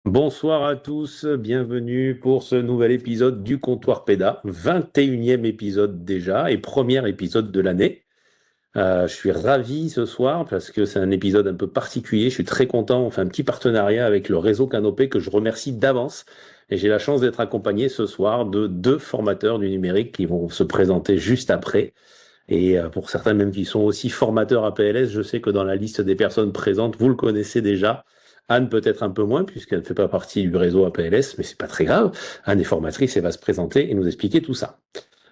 Bonsoir à tous, bienvenue pour ce nouvel épisode du Comptoir Pédas, 21e épisode déjà et premier épisode de l'année. Je suis ravi ce soir parce que c'est un épisode un peu particulier, je suis très content, on fait un petit partenariat avec le réseau Canopé que je remercie d'avance et j'ai la chance d'être accompagné ce soir de deux formateurs du numérique qui vont se présenter juste après. Et pour certains même qui sont aussi formateurs à PLS, je sais que dans la liste des personnes présentes, vous le connaissez déjà. Anne peut-être un peu moins puisqu'elle ne fait pas partie du réseau APLS, mais c'est pas très grave. Anne est formatrice et va se présenter et nous expliquer tout ça.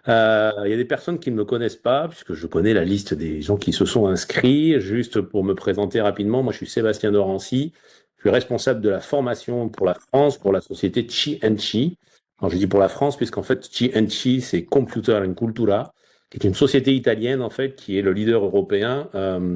Il y a des personnes qui ne me connaissent pas puisque je connais la liste des gens qui se sont inscrits. Juste pour me présenter rapidement, moi je suis Sébastien Dorancy, je suis responsable de la formation pour la France, pour la société Chi Chi. Alors je dis pour la France puisqu'en fait Chi Chi c'est Computer and Cultura, qui est une société italienne en fait qui est le leader européen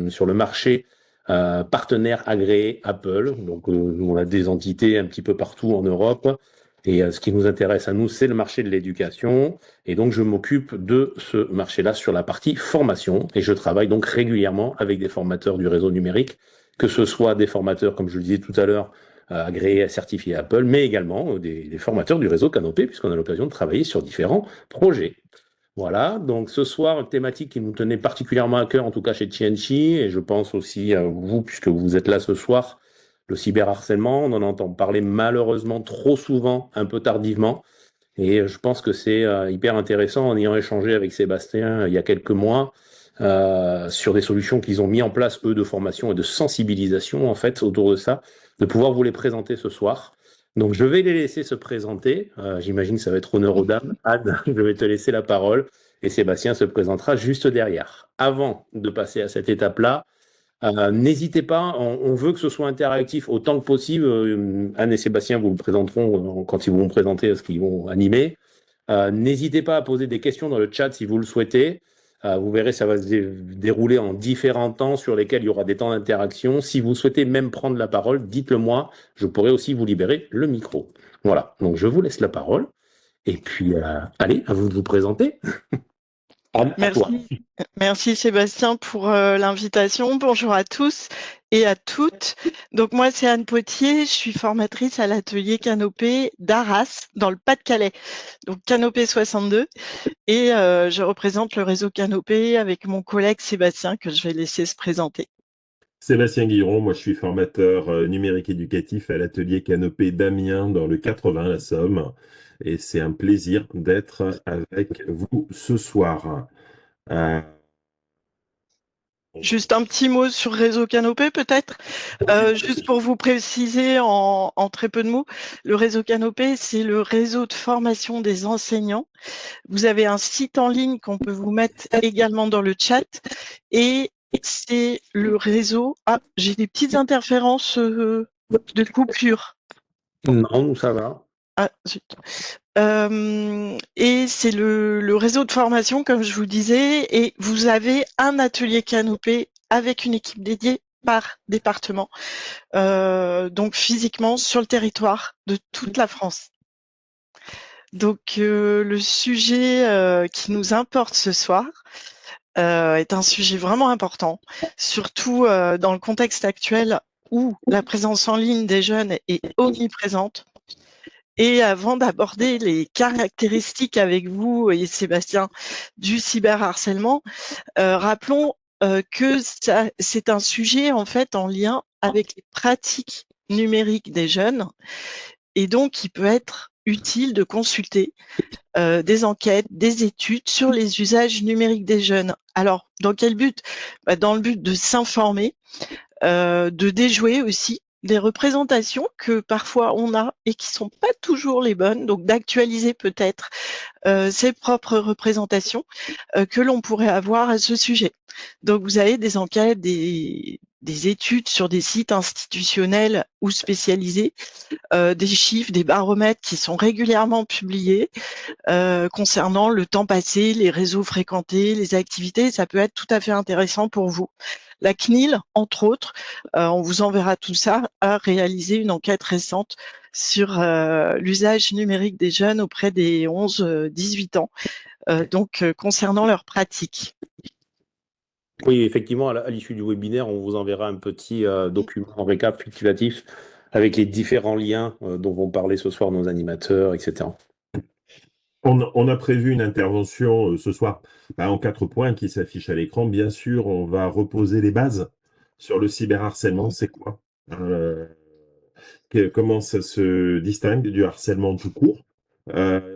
sur le marché partenaire agréé Apple. Donc on a des entités un petit peu partout en Europe. Et ce qui nous intéresse à nous, c'est le marché de l'éducation. Et donc, je m'occupe de ce marché-là sur la partie formation. Et je travaille donc régulièrement avec des formateurs du réseau numérique, que ce soit des formateurs, comme je le disais tout à l'heure, agréés, certifiés Apple, mais également des formateurs du réseau Canopé, puisqu'on a l'occasion de travailler sur différents projets. Voilà, donc ce soir, une thématique qui nous tenait particulièrement à cœur, en tout cas chez Tianchi, et je pense aussi à vous, puisque vous êtes là ce soir, le cyberharcèlement, on en entend parler malheureusement trop souvent, un peu tardivement, et je pense que c'est hyper intéressant en ayant échangé avec Sébastien il y a quelques mois sur des solutions qu'ils ont mis en place, eux, de formation et de sensibilisation, en fait, autour de ça, de pouvoir vous les présenter ce soir. Donc, je vais les laisser se présenter. J'imagine que ça va être honneur aux dames. Anne, je vais te laisser la parole et Sébastien se présentera juste derrière. Avant de passer à cette étape-là, n'hésitez pas, on veut que ce soit interactif autant que possible. Anne et Sébastien vous le présenteront quand ils vont présenter ce qu'ils vont animer. N'hésitez pas à poser des questions dans le chat si vous le souhaitez. Vous verrez, ça va se dérouler en différents temps sur lesquels il y aura des temps d'interaction. Si vous souhaitez même prendre la parole, dites-le moi. Je pourrai aussi vous libérer le micro. Voilà, donc je vous laisse la parole. Et puis, allez, à vous de vous présenter. Anne, à toi. Merci, merci Sébastien pour l'invitation. Bonjour à tous et à toutes. Donc moi c'est Anne Potier, je suis formatrice à l'atelier Canopé d'Arras dans le Pas-de-Calais. Donc Canopé 62 et je représente le réseau Canopé avec mon collègue Sébastien que je vais laisser se présenter. Sébastien Guilleron, moi je suis formateur numérique éducatif à l'atelier Canopé d'Amiens dans le 80, la Somme. Et c'est un plaisir d'être avec vous ce soir. Euh, Juste un petit mot sur Réseau Canopé, peut-être. Juste pour vous préciser en très peu de mots, le Réseau Canopé, c'est le réseau de formation des enseignants. Vous avez un site en ligne qu'on peut vous mettre également dans le chat et c'est le réseau. Ah, j'ai des petites interférences de coupure. Non, ça va. Ah, zut. Et c'est le réseau de formation, comme je vous disais, et vous avez un atelier Canopé avec une équipe dédiée par département, donc physiquement sur le territoire de toute la France. Donc le sujet qui nous importe ce soir est un sujet vraiment important, surtout dans le contexte actuel où la présence en ligne des jeunes est omniprésente. Et avant d'aborder les caractéristiques avec vous et Sébastien du cyberharcèlement, rappelons que c'est un sujet en fait en lien avec les pratiques numériques des jeunes et donc il peut être utile de consulter des enquêtes, des études sur les usages numériques des jeunes. Alors, dans quel but? Dans le but de s'informer, de déjouer aussi des représentations que parfois on a et qui sont pas toujours les bonnes, donc d'actualiser peut-être ses propres représentations que l'on pourrait avoir à ce sujet. Donc vous avez des enquêtes, des études sur des sites institutionnels ou spécialisés, des chiffres, des baromètres qui sont régulièrement publiés concernant le temps passé, les réseaux fréquentés, les activités. Ça peut être tout à fait intéressant pour vous. La CNIL, entre autres, on vous enverra tout ça, a réalisé une enquête récente sur l'usage numérique des jeunes auprès des 11-18 ans, donc concernant leurs pratiques. Oui, effectivement, à l'issue du webinaire, on vous enverra un petit document récapitulatif avec les différents liens dont vont parler ce soir nos animateurs, etc. On a prévu une intervention ce soir en 4 points qui s'affichent à l'écran. Bien sûr, on va reposer les bases sur le cyberharcèlement. C'est quoi? Comment ça se distingue du harcèlement tout court?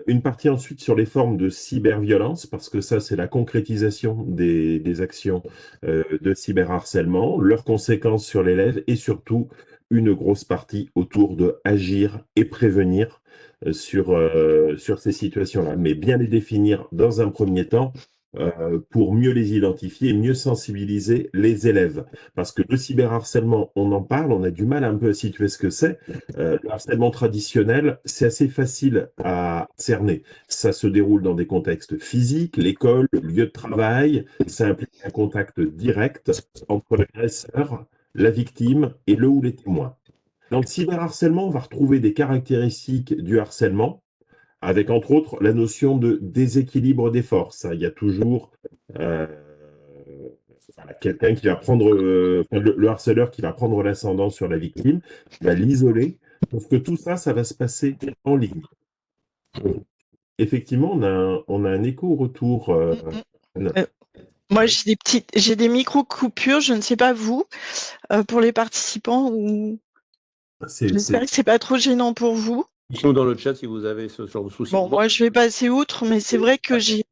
Une partie ensuite sur les formes de cyberviolence, parce que ça, c'est la concrétisation des actions de cyberharcèlement, leurs conséquences sur l'élève et surtout une grosse partie autour de agir et prévenir sur ces situations-là, mais bien les définir dans un premier temps pour mieux les identifier et mieux sensibiliser les élèves. Parce que le cyberharcèlement, on en parle, on a du mal un peu à situer ce que c'est. Le harcèlement traditionnel, c'est assez facile à cerner. Ça se déroule dans des contextes physiques, l'école, le lieu de travail. Ça implique un contact direct entre l'agresseur, la victime et le ou les témoins. Dans le cyberharcèlement, on va retrouver des caractéristiques du harcèlement, avec entre autres la notion de déséquilibre des forces. Il y a toujours euh, quelqu'un qui va prendre, le harceleur qui va prendre l'ascendant sur la victime, qui va l'isoler, sauf que tout ça, ça va se passer en ligne. Effectivement, on a un écho-retour. Moi, j'ai des micro-coupures, je ne sais pas vous, pour les participants, ou j'espère que c'est pas trop gênant pour vous. Dites-nous dans le chat si vous avez ce genre de soucis. Bon, moi, je vais passer outre, mais c'est vrai que j'ai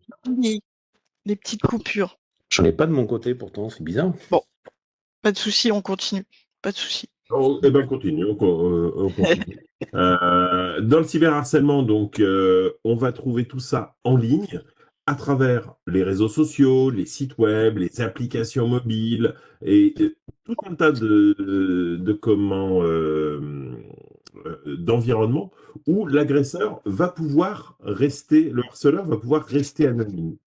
des petites coupures. J'en ai pas de mon côté pourtant, c'est bizarre. Bon, pas de souci, on continue. Pas de souci. Eh ben, continue. On continue. Dans le cyberharcèlement, donc, on va trouver tout ça en ligne à travers les réseaux sociaux, les sites web, les applications mobiles et tout un tas d'environnements où l'agresseur va pouvoir rester, le harceleur va pouvoir rester anonyme.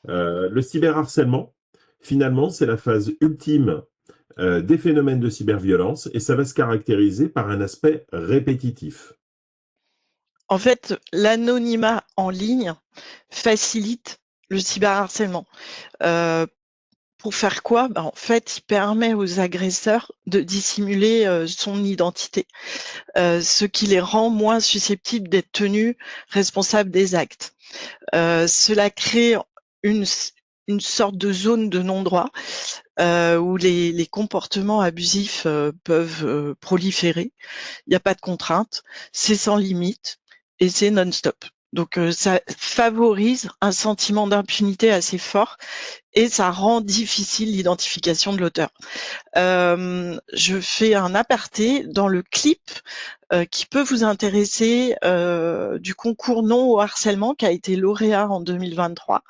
Le cyberharcèlement, finalement, c'est la phase ultime des phénomènes de cyberviolence et ça va se caractériser par un aspect répétitif. En fait, l'anonymat en ligne facilite le cyberharcèlement. Pour faire quoi? En fait, il permet aux agresseurs de dissimuler son identité, ce qui les rend moins susceptibles d'être tenus responsables des actes. Cela crée une sorte de zone de non-droit où les comportements abusifs peuvent proliférer. Il n'y a pas de contrainte, c'est sans limite et c'est non-stop. Donc ça favorise un sentiment d'impunité assez fort et ça rend difficile l'identification de l'auteur. Je fais un aparté dans le clip qui peut vous intéresser du concours Non au harcèlement qui a été lauréat en 2023.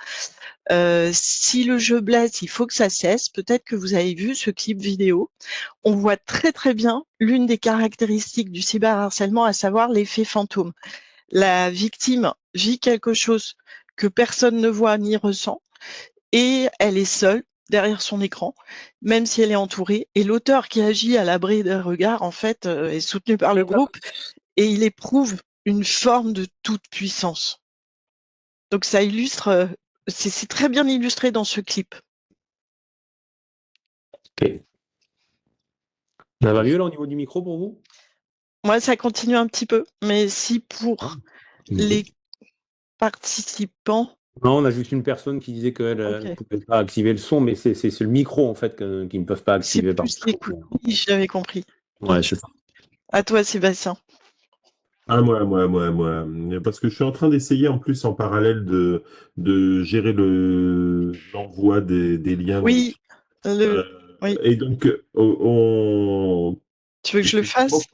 Si le jeu blesse, il faut que ça cesse. Peut-être que vous avez vu ce clip vidéo. On voit très très bien l'une des caractéristiques du cyberharcèlement, à savoir l'effet fantôme. La victime vit quelque chose que personne ne voit ni ressent et elle est seule derrière son écran, même si elle est entourée. Et l'auteur qui agit à l'abri des regards, en fait, est soutenu par le groupe et il éprouve une forme de toute puissance. Donc ça illustre, c'est très bien illustré dans ce clip. Ok. Ça va mieux là au niveau du micro pour vous? Moi, ça continue un petit peu, mais si pour les participants... Non, on a juste une personne qui disait qu'elle ne pouvait pas activer le son, mais c'est le micro en fait qu'ils ne peuvent pas activer. C'est plus l'écoute, oui, j'avais compris. Ouais, c'est ça. À toi, Sébastien. Moi. Parce que je suis en train d'essayer en plus en parallèle de gérer l'envoi des liens. Oui. Oui. Et donc, tu veux que je le fasse?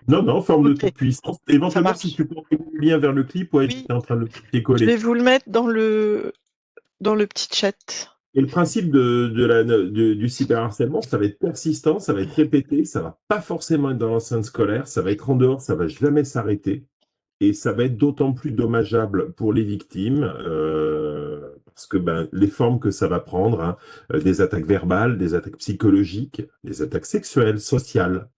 Non, forme de toute puissance. Éventuellement, si tu peux envoyer le lien vers le clip, ouais, tu es en train de le copier-coller. Je vais vous le mettre dans le petit chat. Et le principe du cyberharcèlement, ça va être persistant, ça va être répété, ça va pas forcément être dans l'enceinte scolaire, ça va être en dehors, ça va jamais s'arrêter. Et ça va être d'autant plus dommageable pour les victimes, parce que les formes que ça va prendre, hein, des attaques verbales, des attaques psychologiques, des attaques sexuelles, sociales,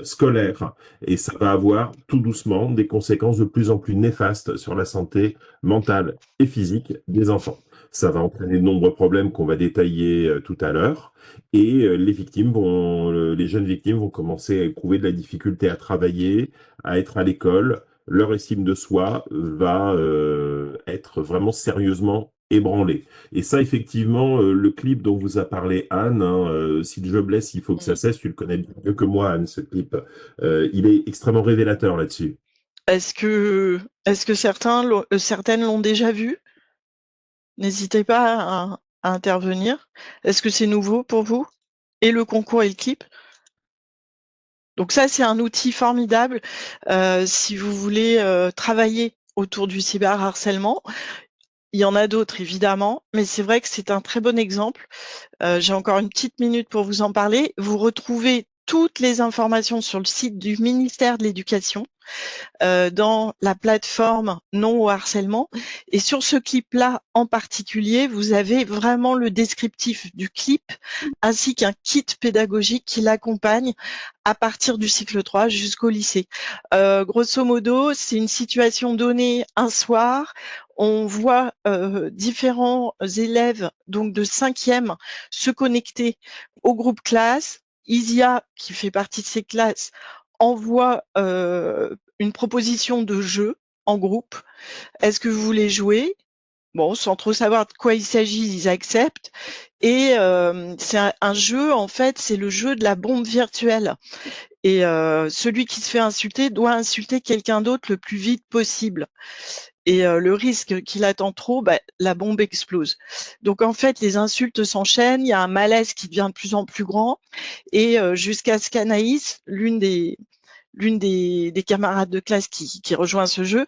scolaires, et ça va avoir tout doucement des conséquences de plus en plus néfastes sur la santé mentale et physique des enfants. Ça va entraîner de nombreux problèmes qu'on va détailler tout à l'heure. Et les jeunes victimes vont commencer à éprouver de la difficulté à travailler, à être à l'école. Leur estime de soi va être vraiment sérieusement ébranlée. Et ça, effectivement, le clip dont vous a parlé Anne, hein, Si le jeu blesse, il faut que ça Mm. cesse, tu le connais mieux que moi, Anne, ce clip. Il est extrêmement révélateur là-dessus. Est-ce que, est-ce que certaines l'ont déjà vu? N'hésitez pas à intervenir. Est-ce que c'est nouveau pour vous? Et le concours et le clip? Donc ça, c'est un outil formidable si vous voulez travailler autour du cyberharcèlement. Il y en a d'autres, évidemment, mais c'est vrai que c'est un très bon exemple. J'ai encore une petite minute pour vous en parler. Vous retrouvez toutes les informations sur le site du ministère de l'Éducation, dans la plateforme Non au harcèlement. Et sur ce clip-là en particulier, vous avez vraiment le descriptif du clip ainsi qu'un kit pédagogique qui l'accompagne à partir du cycle 3 jusqu'au lycée. Grosso modo, c'est une situation donnée un soir. On voit différents élèves donc de 5e se connecter au groupe classe. Isia, qui fait partie de ces classes, envoie une proposition de jeu en groupe. Est-ce que vous voulez jouer? Bon, sans trop savoir de quoi il s'agit, ils acceptent. Et c'est un jeu, en fait, c'est le jeu de la bombe virtuelle. Et celui qui se fait insulter doit insulter quelqu'un d'autre le plus vite possible. Et le risque qu'il attend trop, bah, la bombe explose. Donc en fait, les insultes s'enchaînent, il y a un malaise qui devient de plus en plus grand, et jusqu'à ce qu'Anaïs, l'une des camarades de classe qui rejoint ce jeu,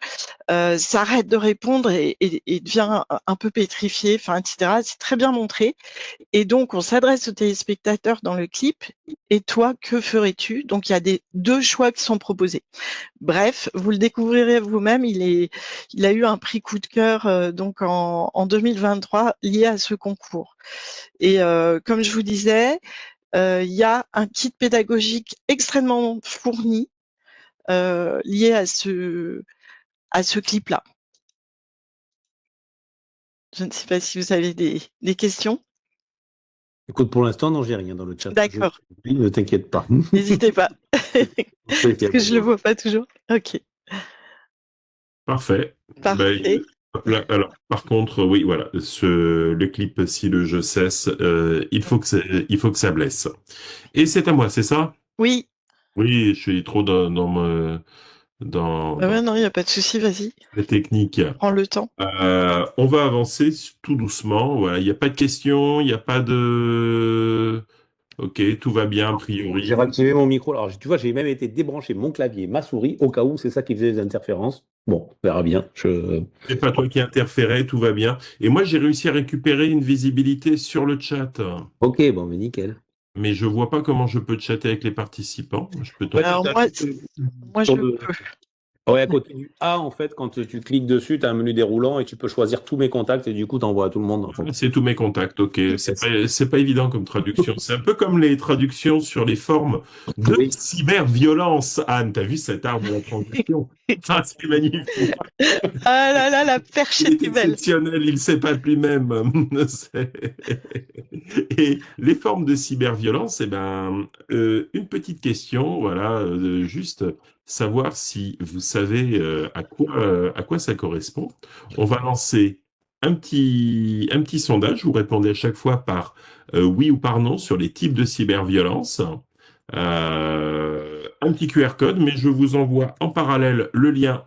s'arrête de répondre et devient un peu pétrifiée, enfin, etc. C'est très bien montré. Et donc, on s'adresse aux téléspectateurs dans le clip. Et toi, que ferais-tu? Donc, il y a deux choix qui sont proposés. Bref, vous le découvrirez vous-même. Il a eu un prix coup de cœur donc en 2023 lié à ce concours. Et comme je vous disais, il y a un kit pédagogique extrêmement fourni lié à ce clip-là. Je ne sais pas si vous avez des questions. Écoute, pour l'instant, non, j'ai rien dans le chat. D'accord, Ne t'inquiète pas. n'hésitez pas. Parce que je le vois pas toujours. Ok, Parfait. Ben, parfait. alors, par contre, oui, voilà, le clip, si le jeu cesse, il faut que ça blesse. Et c'est à moi, c'est ça? Oui, Oui, je suis trop ouais, dans non, il n'y a pas de souci, vas-y, la technique. prends le temps. On va avancer tout doucement. Voilà, il n'y a pas de questions, il n'y a pas de. Ok, tout va bien a J'ai priori. réactivé mon micro. Alors, tu vois, j'ai même été débrancher mon clavier, ma souris, au cas où c'est ça qui faisait des interférences. Bon, on verra bien. C'est pas toi qui interférais, tout va bien. Et moi, j'ai réussi à récupérer une visibilité sur le chat. Ok, bon, mais nickel. Mais je vois pas comment je peux chatter avec les participants. Je peux Ouais, tenter. Alors moi je peux. Ouais, à côté du A, en fait, quand tu cliques dessus, tu as un menu déroulant et tu peux choisir tous mes contacts et du coup, tu envoies à tout le monde. En fait. C'est tous mes contacts, ok. C'est pas évident comme traduction. C'est un peu comme les traductions sur les formes de Oui. cyberviolence. Anne, t'as vu cet arbre de la transition? Ah, c'est magnifique. Ah là là, la perche Il est était belle. exceptionnel, il sait pas de lui-même. Et les formes de cyberviolence, eh ben, une petite question, voilà, juste savoir si vous savez à quoi ça correspond. On va lancer un petit sondage. Vous répondez à chaque fois par oui ou par non sur les types de cyberviolence. Un petit QR code, mais je vous envoie en parallèle le lien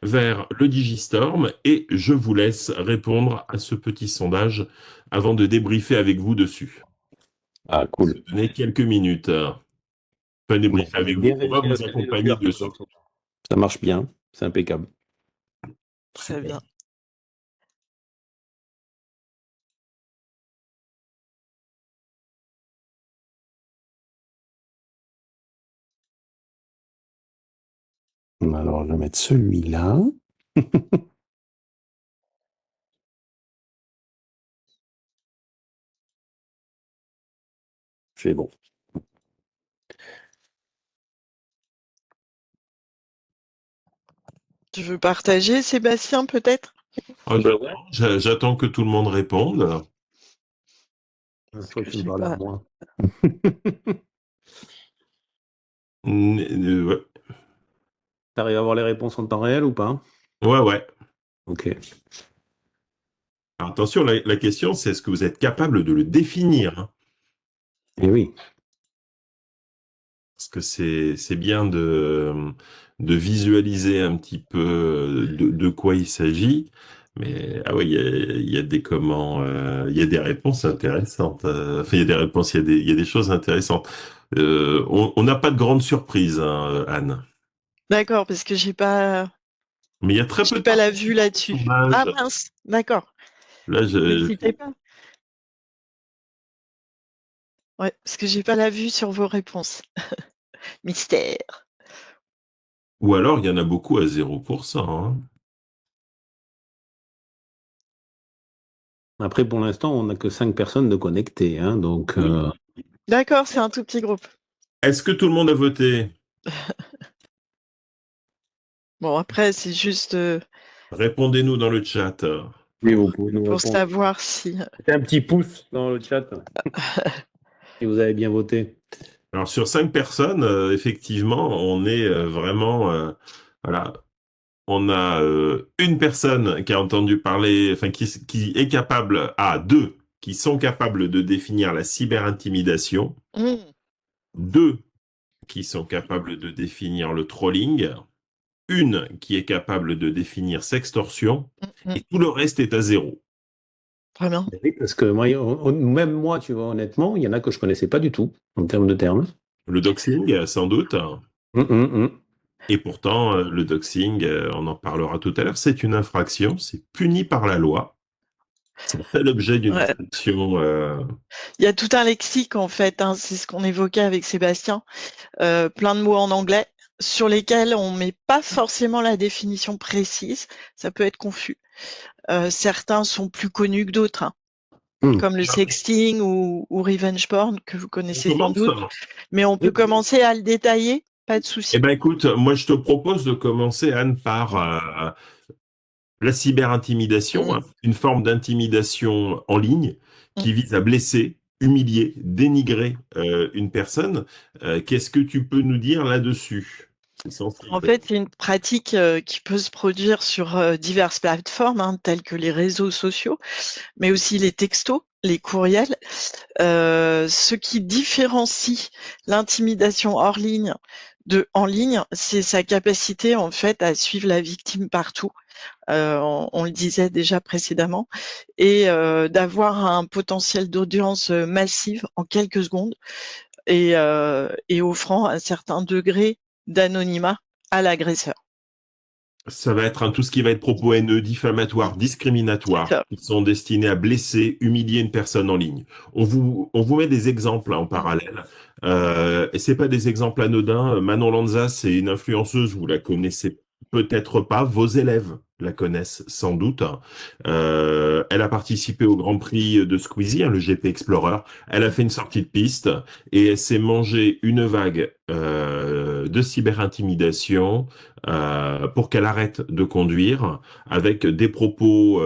vers le Digistorm et je vous laisse répondre à ce petit sondage avant de débriefer avec vous dessus. Ah, Se cool. donner quelques minutes. Pas Bon, débriefer on a avec bien vous, on va réussi à vous scanner le accompagner QR code, dessus. donc ça marche bien. C'est impeccable. Très bien. Alors, je vais mettre celui-là. C'est bon. Tu veux partager, Sébastien, peut-être? Ah, Ben ouais. j'attends que tout le monde réponde. Je Parce crois que que tu me j'ai parles à pas. moi. Ouais, T'arrives à voir les réponses en temps réel ou pas? ouais. Ouais. Ok. Alors, attention, la question, c'est est-ce que vous êtes capable de le définir, hein? Eh oui. Parce que c'est bien de visualiser un petit peu de quoi il s'agit. Mais ah oui, il y a des il y a des réponses intéressantes. Enfin, il y a des réponses, il y a des choses intéressantes. On n'a pas de grande surprise, hein, Anne. D'accord, parce que Mais il y a très peu j'ai de pas la vue participants au là-dessus. sondage. Ah mince, d'accord. Là, N'hésitez pas. Ouais, parce que j'ai pas la vue sur vos réponses. Mystère. ou alors il y en a beaucoup à 0%, hein. Après, pour l'instant, on n'a que 5 personnes de connectées, hein, donc Oui. D'accord, c'est un tout petit groupe. Est-ce que tout le monde a voté? Bon, après, c'est juste Répondez-nous dans le chat. oui, vous pouvez nous pour répondre. savoir si. Mettez un petit pouce dans le chat si vous avez bien voté. Alors sur 5 personnes, effectivement, on est vraiment, voilà, on a une personne qui a entendu parler, enfin qui est capable, deux qui sont capables de définir la cyberintimidation, Hmm, deux qui sont capables de définir le trolling, une qui est capable de définir sextorsion, hmm. et tout le reste est à 0. Très bien. Oui, parce que moi, même moi, tu vois, honnêtement, il y en a que je connaissais pas du tout en termes de termes. Le doxing, sans doute. Hum, hum, hum. Et pourtant, le doxing, on en parlera tout à l'heure, c'est une infraction, c'est puni par la loi. Ça fait l'objet d'une Ouais. sanction. Il y a tout un lexique en fait, hein, c'est ce qu'on évoquait avec Sébastien, plein de mots en anglais sur lesquels on met pas forcément la définition précise. Ça peut être confus. Certains sont plus connus que d'autres, hein, Hum. comme le sexting ou revenge porn que vous On connaissez sans commence? doute. Mais on peut Oui. commencer à le détailler, pas de Eh souci. ben écoute, moi je te propose de commencer, Anne, par la cyberintimidation, Mm, hein, une forme d'intimidation en ligne mm. qui vise à blesser, humilier, dénigrer une personne. Qu'est-ce que tu peux nous dire là-dessus? C'est En sensible. fait, c'est une pratique qui peut se produire sur diverses plateformes, hein, telles que les réseaux sociaux, mais aussi les textos, les courriels. Ce qui différencie l'intimidation hors ligne de en ligne, c'est sa capacité en fait à suivre la victime partout. On le disait déjà précédemment, et d'avoir un potentiel d'audience massive en quelques secondes et offrant un certain degré d'anonymat à l'agresseur. Ça va être tout ce qui va être propos haineux, Mm. diffamatoires, C'est discriminatoires, ça. qui sont destinés à blesser, humilier une personne en ligne. On vous met des exemples en Mm. parallèle. Et c'est pas des exemples anodins. Manon Lanza, c'est une influenceuse, vous la connaissez peut-être pas. Vos élèves la connaissent sans doute. Elle a participé au Grand Prix de Squeezie, hein, le GP Explorer. Elle a fait une sortie de piste et elle s'est mangé une vague de cyberintimidation pour qu'elle arrête de conduire avec des propos,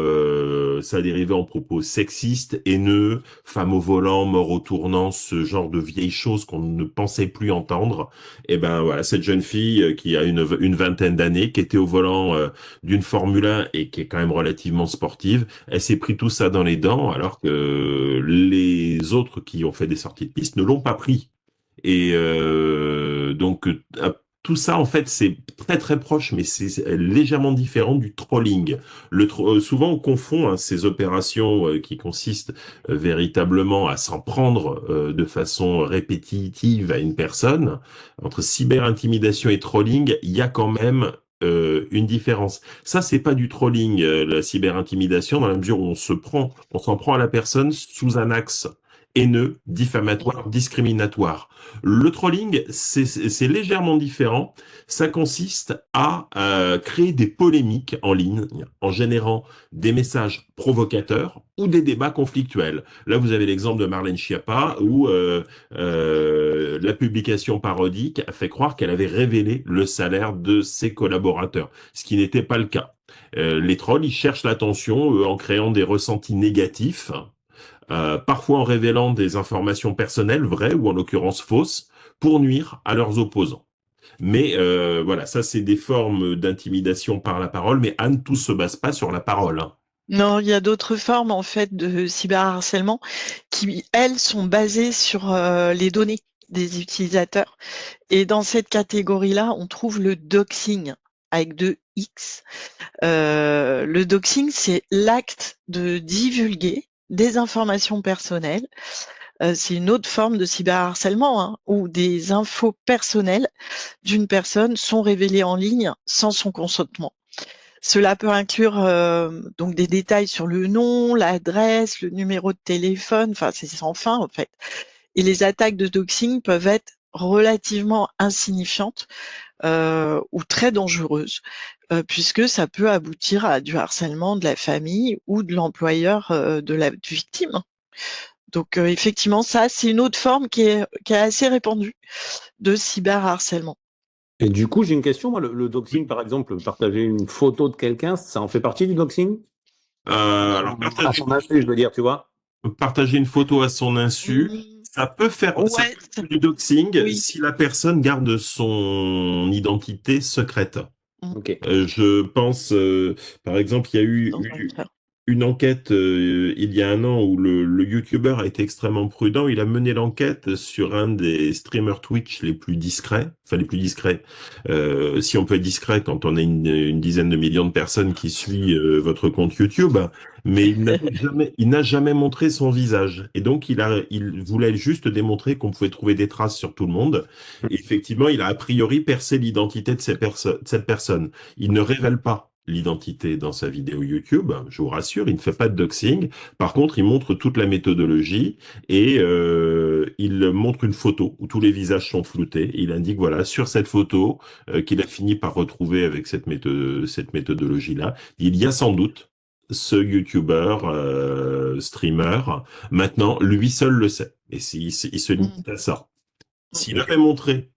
ça dérivait en propos sexistes, haineux, femme au volant, mort au tournant, ce genre de vieilles choses qu'on ne pensait plus entendre. Et ben voilà, cette jeune fille qui a une vingtaine d'années, qui était au volant d'une Formule 1 et qui est quand même relativement sportive, elle s'est pris tout ça dans les dents alors que les autres qui ont fait des sorties de piste ne l'ont pas pris. Et donc tout ça en fait c'est très très proche, mais c'est légèrement différent du trolling. Souvent on confond hein, ces opérations qui consistent véritablement à s'en prendre de façon répétitive à une personne. Entre cyber-intimidation et trolling, il y a quand même une différence. Ça, c'est pas du trolling, la cyber-intimidation, dans la mesure où on s'en prend à la personne sous un axe haineux, diffamatoire, discriminatoire. Le trolling, c'est légèrement différent. Ça consiste à créer des polémiques en ligne en générant des messages provocateurs ou des débats conflictuels. Là, vous avez l'exemple de Marlène Schiappa où la publication parodique a fait croire qu'elle avait révélé le salaire de ses collaborateurs, ce qui n'était pas le cas. Les trolls, ils cherchent l'attention en créant des ressentis négatifs, parfois en révélant des informations personnelles, vraies ou en l'occurrence fausses, pour nuire à leurs opposants. Mais voilà, ça c'est des formes d'intimidation par la parole, mais Anne, tout se base pas sur la parole, hein. Non, il y a d'autres formes en fait de cyberharcèlement qui, elles, sont basées sur les données des utilisateurs. Et dans cette catégorie-là, on trouve le doxing avec deux X. Le doxing, c'est l'acte de divulguer des informations personnelles. C'est une autre forme de cyberharcèlement, hein, où des infos personnelles d'une personne sont révélées en ligne sans son consentement. Cela peut inclure donc des détails sur le nom, l'adresse, le numéro de téléphone, enfin c'est sans fin en fait. Et les attaques de doxing peuvent être relativement insignifiantes ou très dangereuses, puisque ça peut aboutir à du harcèlement de la famille ou de l'employeur de la victime. Donc effectivement, ça c'est une autre forme qui est assez répandue de cyberharcèlement. Et du coup, j'ai une question. Moi, le doxing, par exemple, partager une photo de quelqu'un, ça en fait partie du doxing? Alors, À son insu, je veux dire, tu vois. partager une photo à son insu, Mmh, ça peut ça ouais, peut être du doxing oui. si la personne garde son identité secrète. Mmh, Ok. Je pense, par exemple, il y a dans un eu cas. une enquête il y a un an où le YouTuber a été extrêmement prudent. Il a mené l'enquête sur un des streamers Twitch les plus discrets, enfin les plus discrets. Si on peut être discret quand on a une dizaine de millions de personnes qui suivent votre compte YouTube, mais il n'a jamais montré son visage. Et donc il voulait juste démontrer qu'on pouvait trouver des traces sur tout le monde. Et effectivement, il a priori percé l'identité de cette personne. Il ne révèle pas l'identité dans sa vidéo YouTube, je vous rassure, il ne fait pas de doxing. Par contre, il montre toute la méthodologie et il montre une photo où tous les visages sont floutés. Et il indique, voilà, sur cette photo qu'il a fini par retrouver avec cette méthodologie-là, il y a sans doute ce YouTuber, streamer. Maintenant, lui seul le sait. Et il se Mmh, limite à ça. S'il Ok. avait montré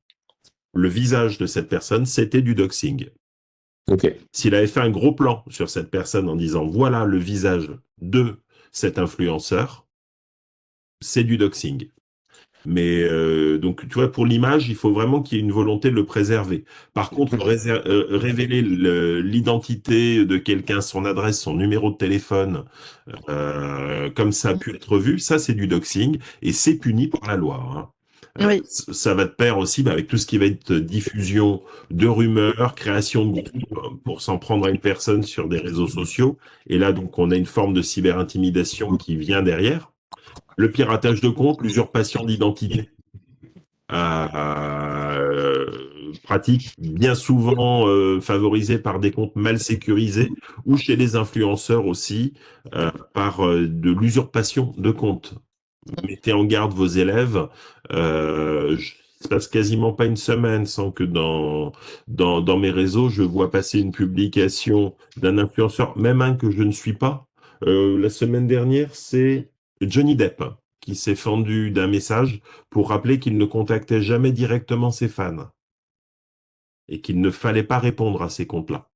le visage de cette personne, c'était du doxing. Ok. S'il avait fait un gros plan sur cette personne en disant voilà le visage de cet influenceur, c'est du doxing. Mais donc tu vois, pour l'image, il faut vraiment qu'il y ait une volonté de le préserver. Par contre, révéler l'identité de quelqu'un, son adresse, son numéro de téléphone, comme ça a mmh. pu être vu, ça c'est du doxing et c'est puni par la loi, hein. Oui. Ça va de pair aussi avec tout ce qui va être diffusion de rumeurs, création de groupes pour s'en prendre à une personne sur des réseaux sociaux. Et là, donc, on a une forme de cyber-intimidation qui vient derrière. Le piratage de compte, l'usurpation d'identité. Pratique bien souvent favorisée par des comptes mal sécurisés ou chez les influenceurs aussi par de l'usurpation de comptes. Mettez en garde vos élèves. Il se passe quasiment pas une semaine sans que dans mes réseaux, je vois passer une publication d'un influenceur, même un que je ne suis pas. La semaine dernière, c'est Johnny Depp qui s'est fendu d'un message pour rappeler qu'il ne contactait jamais directement ses fans et qu'il ne fallait pas répondre à ces comptes-là.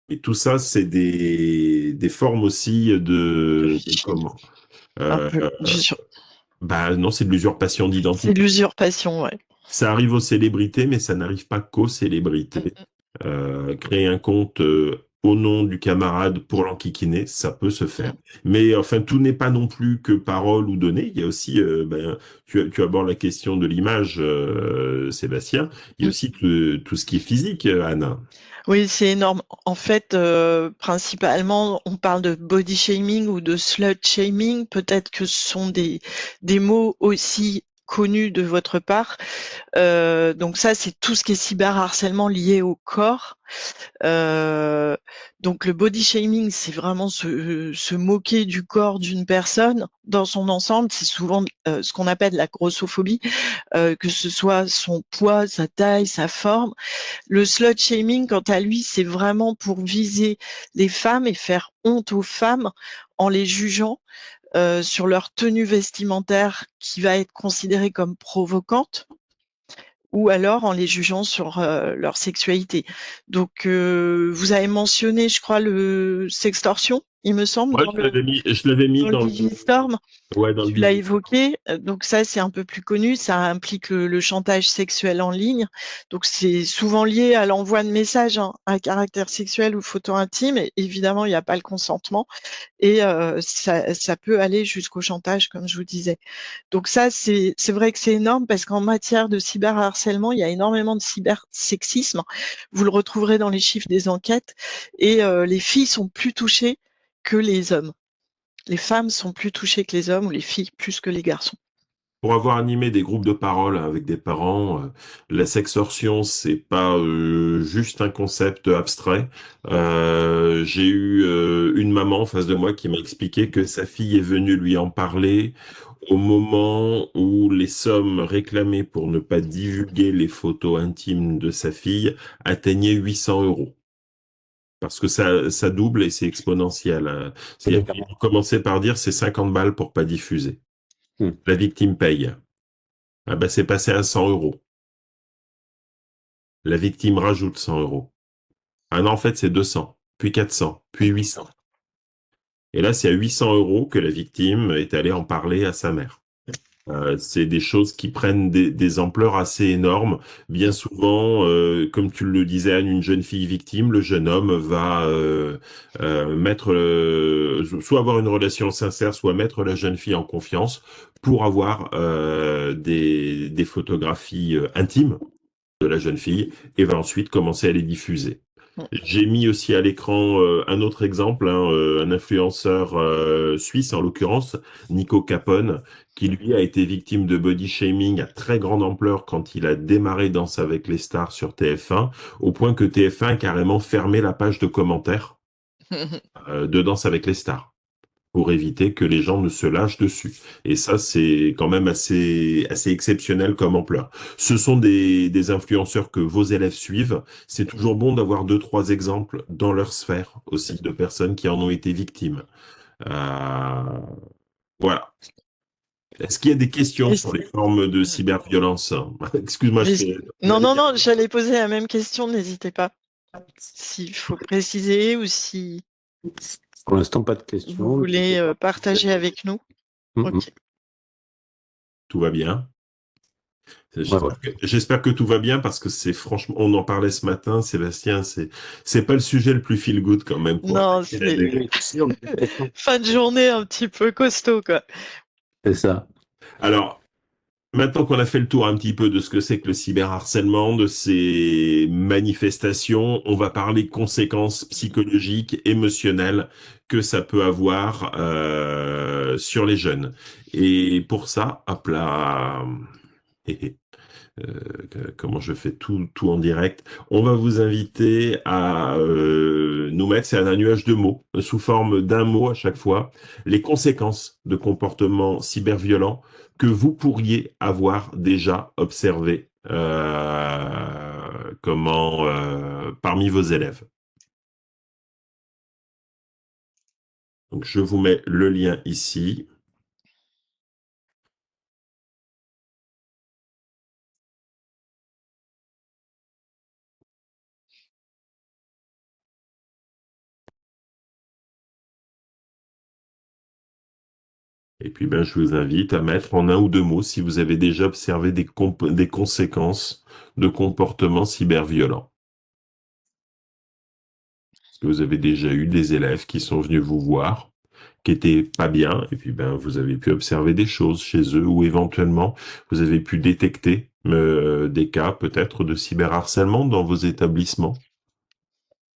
Et tout ça, c'est des formes aussi De de phishing, comment un euh, peu. bah non, c'est de l'usurpation C'est d'identité. l'usurpation, ouais. Ça arrive aux célébrités, mais ça n'arrive pas qu'aux Mmh célébrités. mh. Créer un compte au nom du camarade pour l'enquiquiner, ça peut se faire. Mmh. Mais enfin, tout n'est pas non plus que parole ou données. Il y a aussi, tu abordes la question de l'image, Sébastien. Il y a Mmh. aussi tout ce qui est physique, Anna. Oui, c'est énorme. En fait, principalement, on parle de body shaming ou de slut shaming. Peut-être que ce sont des mots aussi connus de votre part. Donc ça, c'est tout ce qui est cyberharcèlement lié au corps. Euh, donc le body shaming, c'est vraiment se moquer du corps d'une personne dans son ensemble. C'est souvent ce qu'on appelle la grossophobie, que ce soit son poids, sa taille, sa forme. Le slut shaming, quant à lui, c'est vraiment pour viser les femmes et faire honte aux femmes en les jugeant sur leur tenue vestimentaire qui va être considérée comme provocante ou alors en les jugeant sur leur sexualité. Donc, vous avez mentionné, je crois, le sextorsion, il me semble, Ouais, je l'avais mis dans le dans Digistorm. ouais, dans le Tu l'as Digistore. évoqué, donc ça c'est un peu plus connu, ça implique le chantage sexuel en ligne. Donc c'est souvent lié à l'envoi de messages à caractère sexuel ou photo intime. Et évidemment, il n'y a pas le consentement et ça peut aller jusqu'au chantage, comme je vous disais. Donc ça, c'est vrai que c'est énorme parce qu'en matière de cyberharcèlement, il y a énormément de cybersexisme. Vous le retrouverez dans les chiffres des enquêtes et les filles sont plus touchées que les hommes. Les femmes sont plus touchées que les hommes ou les filles plus que les garçons. Pour avoir animé des groupes de parole avec des parents, la sextorsion, c'est pas juste un concept abstrait. J'ai eu une maman en face de moi qui m'a expliqué que sa fille est venue lui en parler au moment où les sommes réclamées pour ne pas divulguer les photos intimes de sa fille atteignaient 800 euros. Parce que ça double et c'est exponentiel. C'est-à-dire qu'ils ont commencé par dire c'est 50 balles pour pas diffuser. Hmm. La victime paye. Ah ben, c'est passé à 100 euros. La victime rajoute 100 euros. Ah non, en fait, c'est 200, puis 400, puis 800. Et là, c'est à 800 euros que la victime est allée en parler à sa mère. C'est des choses qui prennent des ampleurs assez énormes. Bien souvent, comme tu le disais, Anne, une jeune fille victime, le jeune homme va mettre, soit avoir une relation sincère, soit mettre la jeune fille en confiance pour avoir des photographies intimes de la jeune fille et va ensuite commencer à les diffuser. J'ai mis aussi à l'écran un autre exemple, un influenceur suisse en l'occurrence, Nico Capone, qui lui a été victime de body shaming à très grande ampleur quand il a démarré Danse avec les stars sur TF1, au point que TF1 a carrément fermé la page de commentaires de Danse avec les stars, pour éviter que les gens ne se lâchent dessus. Et ça, c'est quand même assez exceptionnel comme ampleur. Ce sont des influenceurs que vos élèves suivent. C'est toujours bon d'avoir deux, trois exemples dans leur sphère aussi de personnes qui en ont été victimes. Euh, voilà. Est-ce qu'il y a des questions Et sur les formes de cyberviolence? Excuse-moi, je t'ai... non, non, non, j'allais poser la même question, n'hésitez pas. S'il faut préciser ou si Pour l'instant, pas de vous questions. voulez partager avec nous. Ok. Tout va bien. Ouais, voilà. J'espère que tout va bien parce que c'est franchement, on en parlait ce matin, Sébastien, c'est pas le sujet le plus feel good quand même pour Non, attaquer c'est l'année. fin de journée un petit peu costaud, quoi. C'est ça. Alors, maintenant qu'on a fait le tour un petit peu de ce que c'est que le cyberharcèlement, de ces manifestations, on va parler conséquences psychologiques, émotionnelles que ça peut avoir sur les jeunes. Et pour ça, hop là, comment je fais tout en direct. On va vous inviter à nous mettre, c'est un nuage de mots, sous forme d'un mot à chaque fois, les conséquences de comportements cyberviolents que vous pourriez avoir déjà observé parmi vos élèves. Donc je vous mets le lien ici. Et puis, ben, je vous invite à mettre en un ou deux mots si vous avez déjà observé des conséquences de comportements cyberviolents. Est-ce que vous avez déjà eu des élèves qui sont venus vous voir, qui étaient pas bien, et puis ben, vous avez pu observer des choses chez eux, ou éventuellement, vous avez pu détecter des cas peut-être de cyberharcèlement dans vos établissements?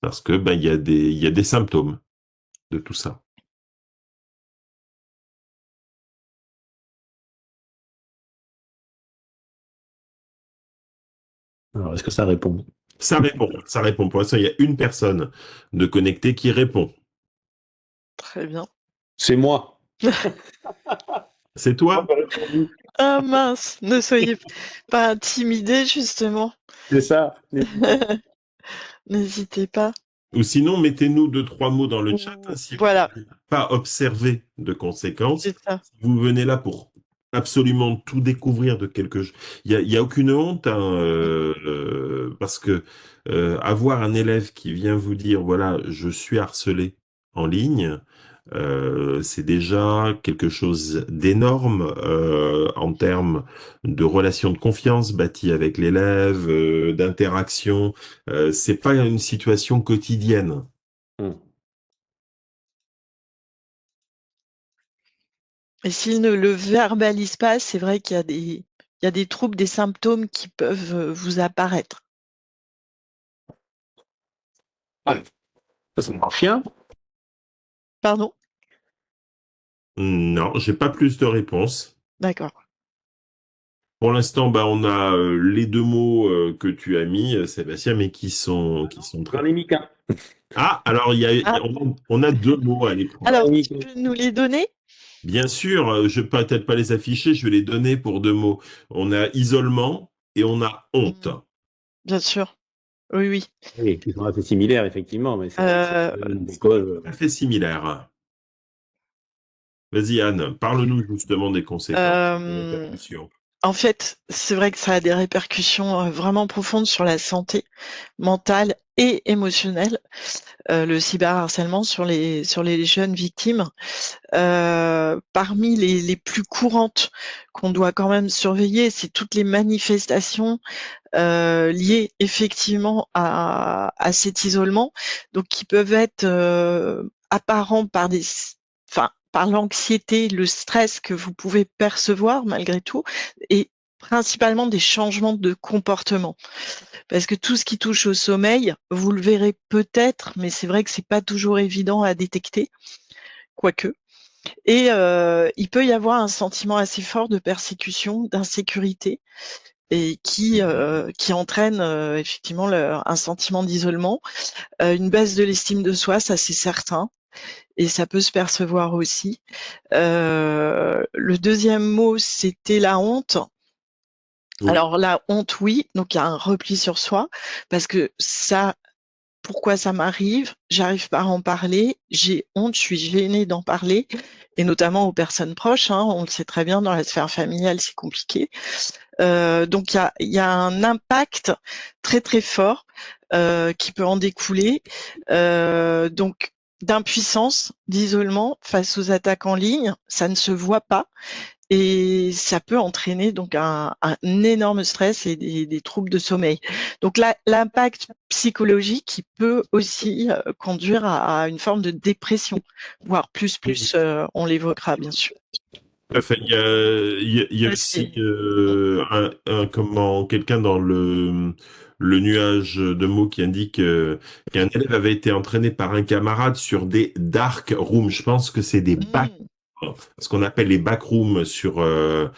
Parce que ben, il y a des symptômes de tout ça. Alors, est-ce que ça répond? Ça répond, ça répond. Pour l'instant, il y a une personne de connectée qui répond. Très bien. C'est moi. C'est toi? Ah mince, ne soyez pas intimidés, justement. C'est ça. N'hésitez pas. Ou sinon, mettez-nous deux, trois mots dans le chat, hein, si vous Voilà, n'avez pas observé de conséquences. c'est ça. Vous venez là pour absolument tout découvrir de quelque chose. Il y a aucune honte, hein, parce que avoir un élève qui vient vous dire, voilà, je suis harcelé en ligne, c'est déjà quelque chose d'énorme en termes de relations de confiance bâties avec l'élève, d'interaction. C'est pas une situation quotidienne. Hmm. Et s'il ne le verbalise pas, c'est vrai il y a des troubles, des symptômes qui peuvent vous apparaître. Ouais. Ça, c'est mon chien. Pardon? Non, j'ai pas plus de réponses. D'accord. Pour l'instant, bah, on a les deux mots que tu as mis, Sébastien, mais qui sont très... J'en ai mis qu'un. Ah, alors Ah, on a deux mots à J'en ai alors, l'épreuve. mis tu qu'un. peux nous les donner? Bien sûr, je peux peut-être pas les afficher, je vais les donner pour deux mots. On a isolement et on a honte. Hmm, bien sûr. Oui, oui. Oui, qui sont assez similaires, effectivement, mais c'est vrai que ça Euh, donne des causes. Tout à fait similaire. Vas-y, Anne, parle-nous justement des conséquences, des euh, répercussions. En fait, c'est vrai que ça a des répercussions vraiment profondes sur la santé mentale et émotionnelle, le cyberharcèlement sur les jeunes victimes. Parmi les plus courantes qu'on doit quand même surveiller, c'est toutes les manifestations liées effectivement à cet isolement, donc qui peuvent être apparents par enfin, par l'anxiété, le stress que vous pouvez percevoir malgré tout, et principalement des changements de comportement. Parce que tout ce qui touche au sommeil, vous le verrez peut-être, mais c'est vrai que c'est pas toujours évident à détecter, quoique. Et il peut y avoir un sentiment assez fort de persécution, d'insécurité, et qui entraîne effectivement un sentiment d'isolement, une baisse de l'estime de soi, ça c'est certain, et ça peut se percevoir aussi. Le deuxième mot, c'était la honte. Oui, Alors la honte, oui, donc il y a un repli sur soi, parce que ça, pourquoi ça m'arrive, j'arrive pas à en parler, j'ai honte, je suis gênée d'en parler, et notamment aux personnes proches, hein, on le sait très bien, dans la sphère familiale, c'est compliqué. Donc il y a un impact très très fort qui peut en découler, donc d'impuissance, d'isolement face aux attaques en ligne, ça ne se voit pas. Et ça peut entraîner donc un énorme stress et des troubles de sommeil. Donc l'impact psychologique, il peut aussi conduire à une forme de dépression, voire plus, on l'évoquera bien sûr. tout à fait. Il y a Ça, aussi c'est- comment, quelqu'un dans le nuage de mots qui indique qu'un élève avait été entraîné par un camarade sur des dark rooms. Je pense que c'est des back, Hmm, ce qu'on appelle les backrooms sur le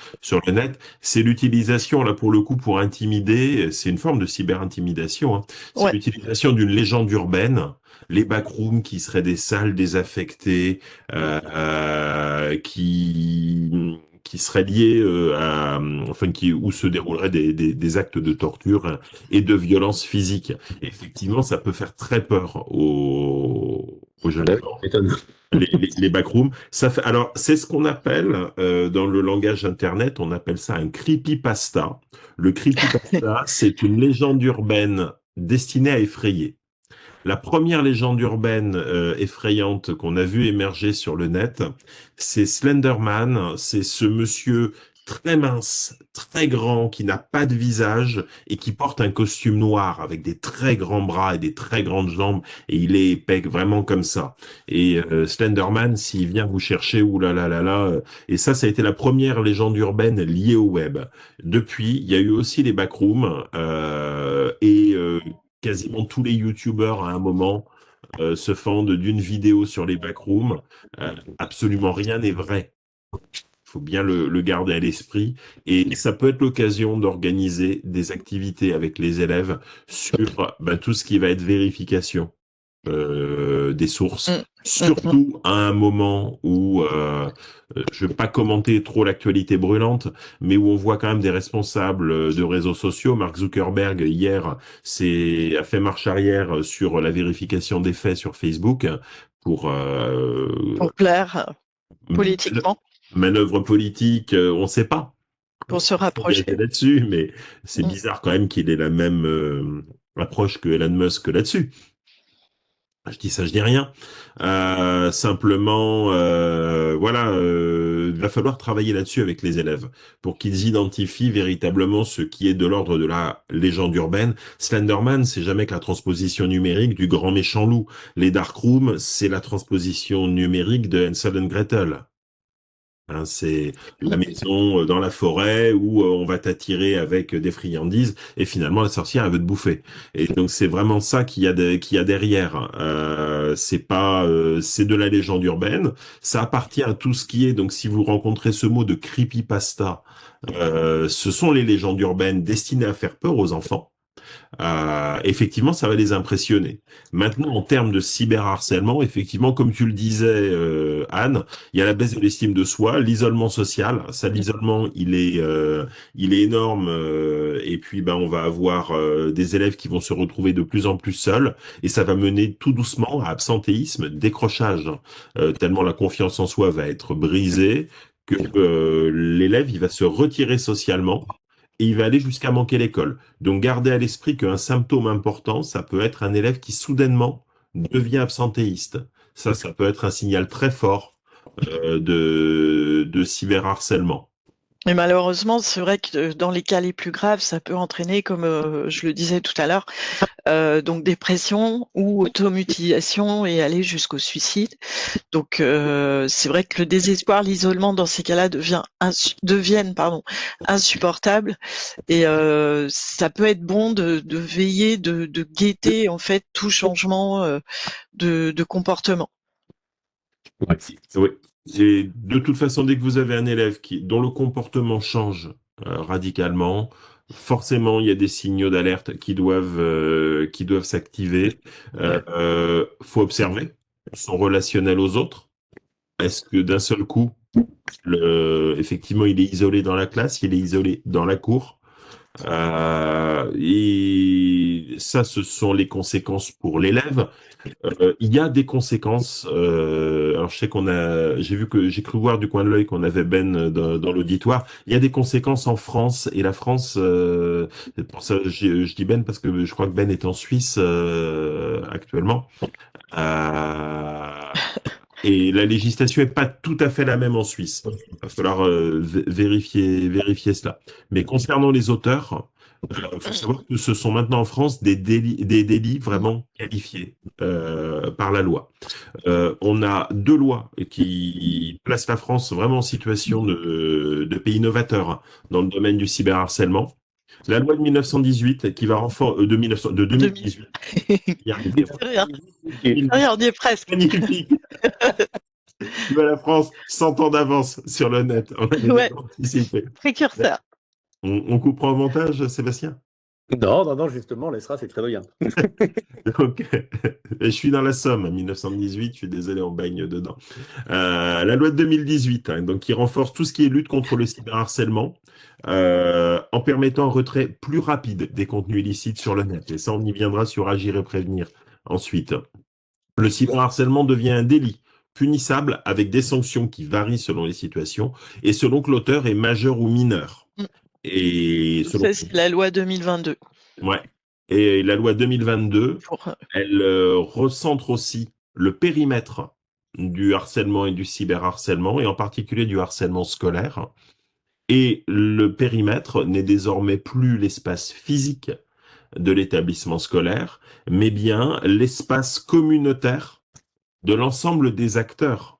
net. C'est l'utilisation, là, pour le coup, pour intimider. C'est une forme de cyber-intimidation, hein. C'est ouais. l'utilisation d'une légende urbaine. Les backrooms qui seraient des salles désaffectées, qui seraient liées enfin, où se dérouleraient des actes de torture, hein, et de violence physique. Et effectivement, ça peut faire très peur aux jeunes Ben oui, gens. ça m'étonne. Les backrooms, ça fait, alors c'est ce qu'on appelle dans le langage internet, on appelle ça un creepypasta. Le creepypasta, c'est une légende urbaine destinée à effrayer. La première légende urbaine effrayante qu'on a vue émerger sur le net, c'est Slenderman. C'est ce monsieur très mince, très grand, qui n'a pas de visage et qui porte un costume noir avec des très grands bras et des très grandes jambes, et il est épais, vraiment comme ça. Et Slenderman, s'il vient vous chercher, et ça a été la première légende urbaine liée au web. Depuis, il y a eu aussi les backrooms quasiment tous les youtubeurs à un moment se fendent d'une vidéo sur les backrooms. Absolument rien n'est vrai. Il faut bien le garder à l'esprit. Et ça peut être l'occasion d'organiser des activités avec les élèves sur tout ce qui va être vérification des sources, Mm, mm, mm. surtout à un moment où, je ne veux pas commenter trop l'actualité brûlante, mais où on voit quand même des responsables de réseaux sociaux. Mark Zuckerberg, hier, a fait marche arrière sur la vérification des faits sur Facebook pour Pour plaire politiquement. manœuvre politique, on ne sait pas. pour se On va s'engager rapprocher. là-dessus, mais c'est Mm. bizarre quand même qu'il ait la même approche que Elon Musk là-dessus. Je dis ça, je dis rien. Simplement, voilà, il va falloir travailler là-dessus avec les élèves pour qu'ils identifient véritablement ce qui est de l'ordre de la légende urbaine. Slenderman, c'est jamais que la transposition numérique du grand méchant loup. Les Dark Rooms, c'est la transposition numérique de Hansel and Gretel. Hein, c'est la maison dans la forêt où on va t'attirer avec des friandises et finalement la sorcière elle veut te bouffer. Et donc c'est vraiment ça qu'il y a derrière. C'est pas c'est de la légende urbaine. Ça appartient à tout ce qui est donc si vous rencontrez ce mot de creepypasta, ce sont les légendes urbaines destinées à faire peur aux enfants. Effectivement, ça va les impressionner. Maintenant, en termes de cyberharcèlement, effectivement, comme tu le disais, Anne, il y a la baisse de l'estime de soi, l'isolement social. Ça, l'isolement, il est énorme. Et puis, ben, on va avoir des élèves qui vont se retrouver de plus en plus seuls, et ça va mener tout doucement à absentéisme, décrochage, tellement la confiance en soi va être brisée que l'élève, il va se retirer socialement et il va aller jusqu'à manquer l'école. Donc, gardez à l'esprit qu'un symptôme important, ça peut être un élève qui soudainement devient absentéiste. Ça peut être un signal très fort de cyberharcèlement. Et malheureusement, c'est vrai que dans les cas les plus graves, ça peut entraîner, comme je le disais tout à l'heure, donc dépression ou automutilation et aller jusqu'au suicide. Donc c'est vrai que le désespoir, l'isolement dans ces cas-là deviennent insupportables et ça peut être bon de veiller, de guetter en fait tout changement de comportement. Ouais. Oui. Et de toute façon, dès que vous avez un élève dont le comportement change radicalement, forcément, il y a des signaux d'alerte qui doivent s'activer. Faut observer son relationnel aux autres. Est-ce que d'un seul coup, effectivement, il est isolé dans la classe, il est isolé dans la cour? Et ça, ce sont les conséquences pour l'élève. Il y a des conséquences. Alors je sais j'ai cru voir du coin de l'œil qu'on avait Ben dans l'auditoire. Il y a des conséquences en France et la France. C'est pour ça je dis Ben parce que je crois que Ben est en Suisse actuellement. Euh, et la législation est pas tout à fait la même en Suisse. Il va falloir vérifier cela. Mais concernant les auteurs, il faut savoir que ce sont maintenant en France des délits vraiment qualifiés par la loi. On a deux lois qui placent la France vraiment en situation de pays novateur hein, dans le domaine du cyberharcèlement. La loi de 1918 qui va renforcer de 2018. Y arriver. Rien, 2018. rien, on y est presque. Magnifique. Tu vois la France 100 ans d'avance sur le net. On avait Ouais, anticipé. précurseur. On coupera au montage, Sébastien? Non, non, non, justement, on laissera, c'est très bien. Donc, je suis dans la Somme, 1918, je suis désolé, on baigne dedans. La loi de 2018, hein, donc qui renforce tout ce qui est lutte contre le cyberharcèlement, en permettant un retrait plus rapide des contenus illicites sur le net. Et ça, on y viendra sur Agir et prévenir ensuite. Le cyberharcèlement devient un délit punissable avec des sanctions qui varient selon les situations et selon que l'auteur est majeur ou mineur. Et selon... Ça, c'est la loi 2022. Ouais. Et la loi 2022, elle recentre aussi le périmètre du harcèlement et du cyberharcèlement, et en particulier du harcèlement scolaire. Et le périmètre n'est désormais plus l'espace physique de l'établissement scolaire, mais bien l'espace communautaire de l'ensemble des acteurs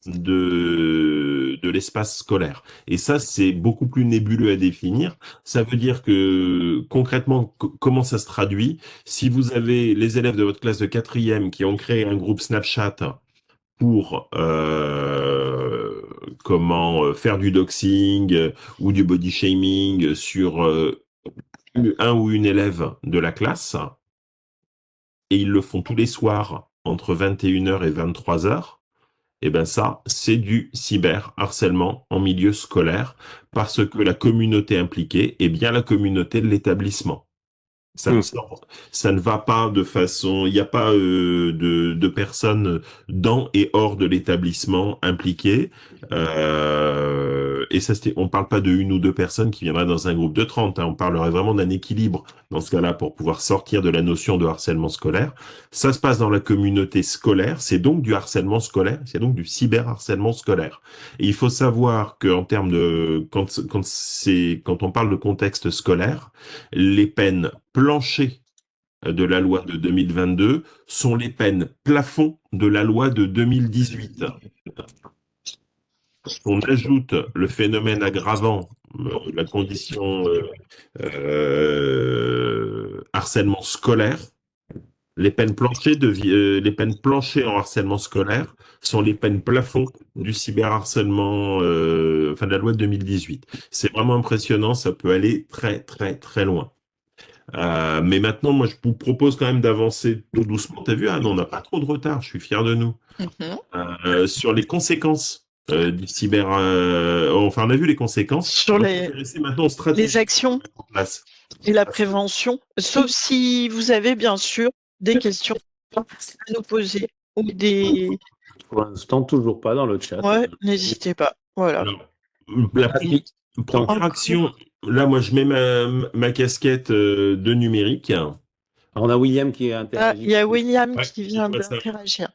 de l'espace scolaire. Et ça, c'est beaucoup plus nébuleux à définir. Ça veut dire que concrètement, comment ça se traduit? Si vous avez les élèves de votre classe de quatrième qui ont créé un groupe Snapchat pour faire du doxing ou du body shaming sur un ou une élève de la classe, et ils le font tous les soirs entre 21h et 23h, eh ben ça, c'est du cyberharcèlement en milieu scolaire parce que la communauté impliquée est bien la communauté de l'établissement. Ça ça ne va pas de façon, il n'y a pas de personnes dans et hors de l'établissement impliquées. Et ça, on parle pas de une ou deux personnes qui viendraient dans un groupe de 30, hein. On parlerait vraiment d'un équilibre dans ce cas-là pour pouvoir sortir de la notion de harcèlement scolaire. Ça se passe dans la communauté scolaire. C'est donc du harcèlement scolaire. C'est donc du cyberharcèlement scolaire. Et il faut savoir que en termes de, quand on parle de contexte scolaire, les peines planchers de la loi de 2022 sont les peines plafond de la loi de 2018. On ajoute le phénomène aggravant, la condition harcèlement scolaire. Les peines planchées les peines planchées en harcèlement scolaire sont les peines plafond du cyberharcèlement, de la loi de 2018. C'est vraiment impressionnant, ça peut aller très très très loin. Mais maintenant, moi, je vous propose quand même d'avancer tout doucement. T'as vu, Anne, on n'a pas trop de retard. Je suis fier de nous. Sur les conséquences du cyber. Enfin, on a vu les conséquences. Sur maintenant les actions et la prévention, sauf si vous avez bien sûr des questions à nous poser ou des. Pour l'instant, toujours pas dans le chat. Ouais, n'hésitez pas. Voilà. Alors, la première action, là, moi, je mets ma casquette de numérique. Alors, on a William qui est interagi. Il y a William qui vient d'interagir.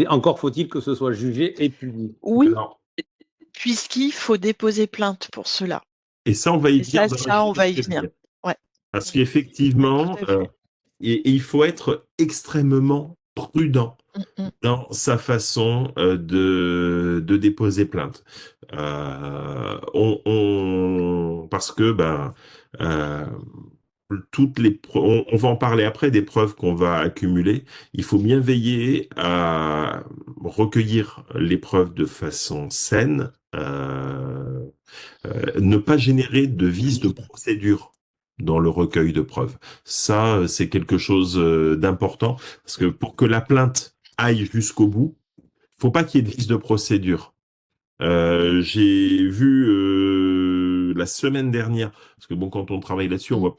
Encore faut-il que ce soit jugé et puni. Oui, puisqu'il faut déposer plainte pour cela. Et ça, on va y venir. On va y venir. Ouais. Parce qu'effectivement, et il faut être extrêmement prudent dans sa façon de déposer plainte. Parce que on va en parler après des preuves qu'on va accumuler. Il faut bien veiller à recueillir les preuves de façon saine, ne pas générer de vices de procédure dans le recueil de preuves. Ça, c'est quelque chose d'important parce que pour que la plainte aille jusqu'au bout, faut pas qu'il y ait de vices de procédure. J'ai vu la semaine dernière, parce que bon, quand on travaille là-dessus, on voit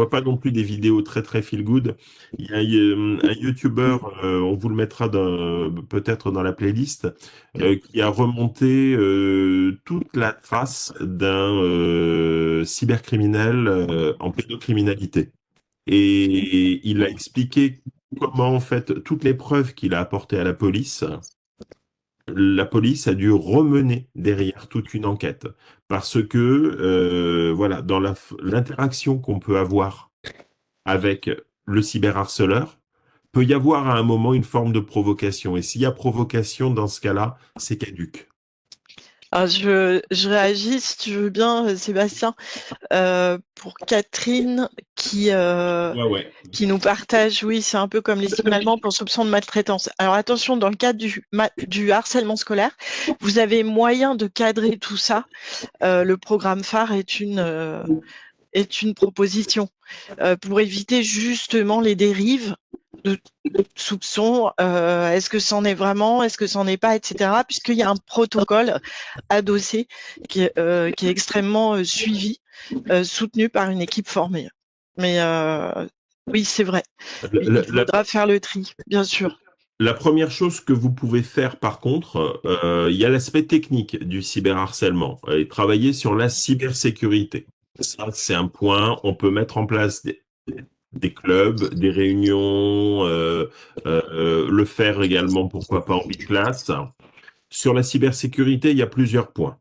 pas non plus des vidéos très très feel good. Il y a un YouTuber, on vous le mettra peut-être dans la playlist, qui a remonté toute la trace d'un cybercriminel en pédocriminalité. Et il a expliqué comment, en fait, toutes les preuves qu'il a apportées à la police a dû remener derrière toute une enquête parce que dans l'interaction qu'on peut avoir avec le cyberharceleur, peut y avoir à un moment une forme de provocation. Et s'il y a provocation dans ce cas-là, c'est caduc. Alors je réagis, si tu veux bien, Sébastien, pour Catherine qui nous partage, oui, c'est un peu comme les signalements pour soupçon de maltraitance. Alors attention, dans le cadre du harcèlement scolaire, vous avez moyen de cadrer tout ça. Le programme phare est une proposition pour éviter justement les dérives de soupçons, est-ce que c'en est vraiment, est-ce que c'en est pas, etc. Puisqu'il y a un protocole adossé qui est extrêmement suivi, soutenu par une équipe formée. Mais oui, c'est vrai. Il faudra faire le tri, bien sûr. La première chose que vous pouvez faire, par contre, il y a l'aspect technique du cyberharcèlement et travailler sur la cybersécurité. Ça, c'est un point. On peut mettre en place des clubs, des réunions, le faire également, pourquoi pas en classe. Sur la cybersécurité, il y a plusieurs points.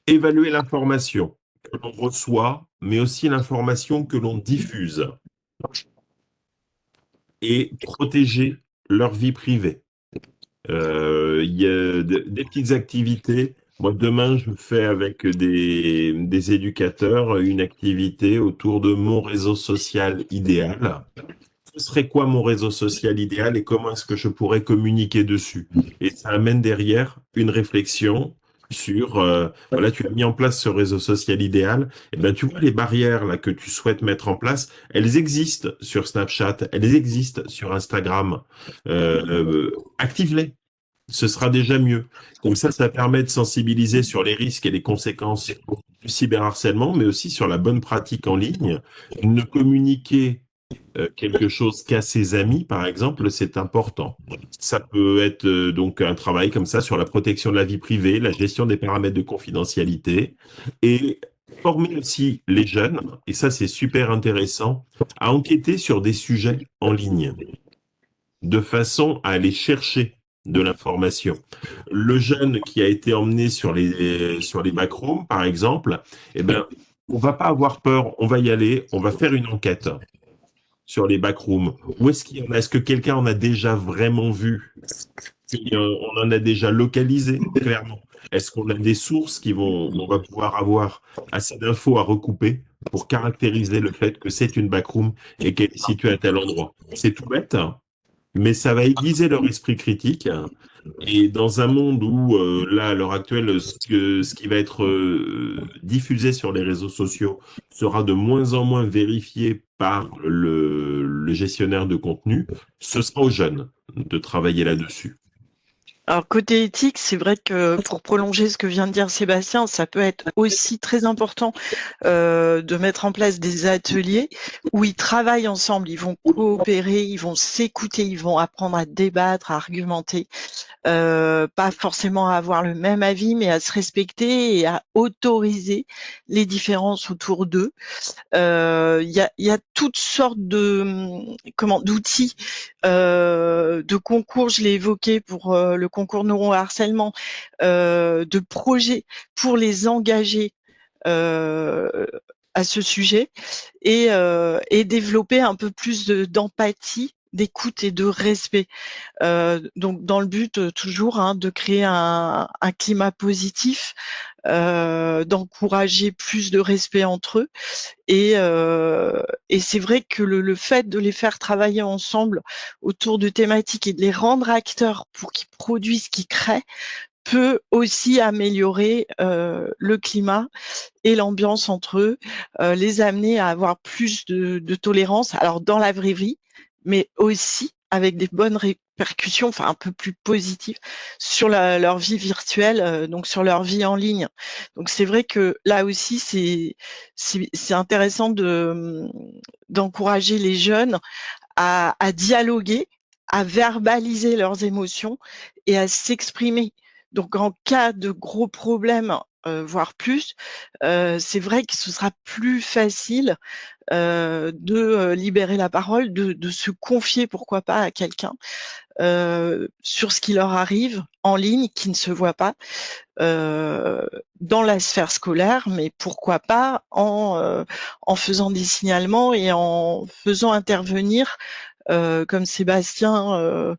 Évaluer l'information que l'on reçoit, mais aussi l'information que l'on diffuse. Et protéger leur vie privée. Il y a des petites activités. Moi, demain, je fais avec des éducateurs une activité autour de mon réseau social idéal. Ce serait quoi mon réseau social idéal et comment est-ce que je pourrais communiquer dessus? Et ça amène derrière une réflexion sur, voilà, tu as mis en place ce réseau social idéal, et ben tu vois les barrières là que tu souhaites mettre en place, elles existent sur Snapchat, elles existent sur Instagram. Active-les. Ce sera déjà mieux. Comme ça permet de sensibiliser sur les risques et les conséquences du cyberharcèlement, mais aussi sur la bonne pratique en ligne. Ne communiquer quelque chose qu'à ses amis, par exemple, c'est important. Ça peut être donc un travail comme ça sur la protection de la vie privée, la gestion des paramètres de confidentialité et former aussi les jeunes, et ça c'est super intéressant, à enquêter sur des sujets en ligne de façon à aller chercher de l'information. Le jeune qui a été emmené sur les backrooms, par exemple, eh ben, on va pas avoir peur, on va y aller, on va faire une enquête sur les backrooms. Où est-ce qu'il y en a? Est-ce que quelqu'un en a déjà vraiment vu? On en a déjà localisé, clairement. Est-ce qu'on a des sources on va pouvoir avoir assez d'infos à recouper pour caractériser le fait que c'est une backroom et qu'elle est située à tel endroit? C'est tout bête, hein, mais ça va aiguiser leur esprit critique. Et dans un monde où, là, à l'heure actuelle, ce qui va être diffusé sur les réseaux sociaux sera de moins en moins vérifié par le gestionnaire de contenu, ce sera aux jeunes de travailler là-dessus. Alors côté éthique, c'est vrai que pour prolonger ce que vient de dire Sébastien, ça peut être aussi très important de mettre en place des ateliers où ils travaillent ensemble, ils vont coopérer, ils vont s'écouter, ils vont apprendre à débattre, à argumenter, pas forcément à avoir le même avis, mais à se respecter et à autoriser les différences autour d'eux. Il y a toutes sortes d'outils, de concours. Je l'ai évoqué pour le concours neuroharcèlement, de projets pour les engager à ce sujet et développer un peu plus d'empathie, d'écoute et de respect. Donc dans le but toujours de créer un climat positif, d'encourager plus de respect entre eux et c'est vrai que le fait de les faire travailler ensemble autour de thématiques et de les rendre acteurs pour qu'ils produisent, qu'ils créent, peut aussi améliorer le climat et l'ambiance entre eux, les amener à avoir plus de tolérance, alors dans la vraie vie, mais aussi avec des bonnes répercussions, enfin un peu plus positives, sur leur vie virtuelle, donc sur leur vie en ligne. Donc c'est vrai que là aussi, c'est intéressant d'encourager les jeunes à dialoguer, à verbaliser leurs émotions et à s'exprimer. Donc en cas de gros problèmes, voire plus, c'est vrai que ce sera plus facile de libérer la parole, de se confier, pourquoi pas, à quelqu'un sur ce qui leur arrive en ligne, qui ne se voit pas dans la sphère scolaire, mais pourquoi pas en faisant des signalements et en faisant intervenir, comme Sébastien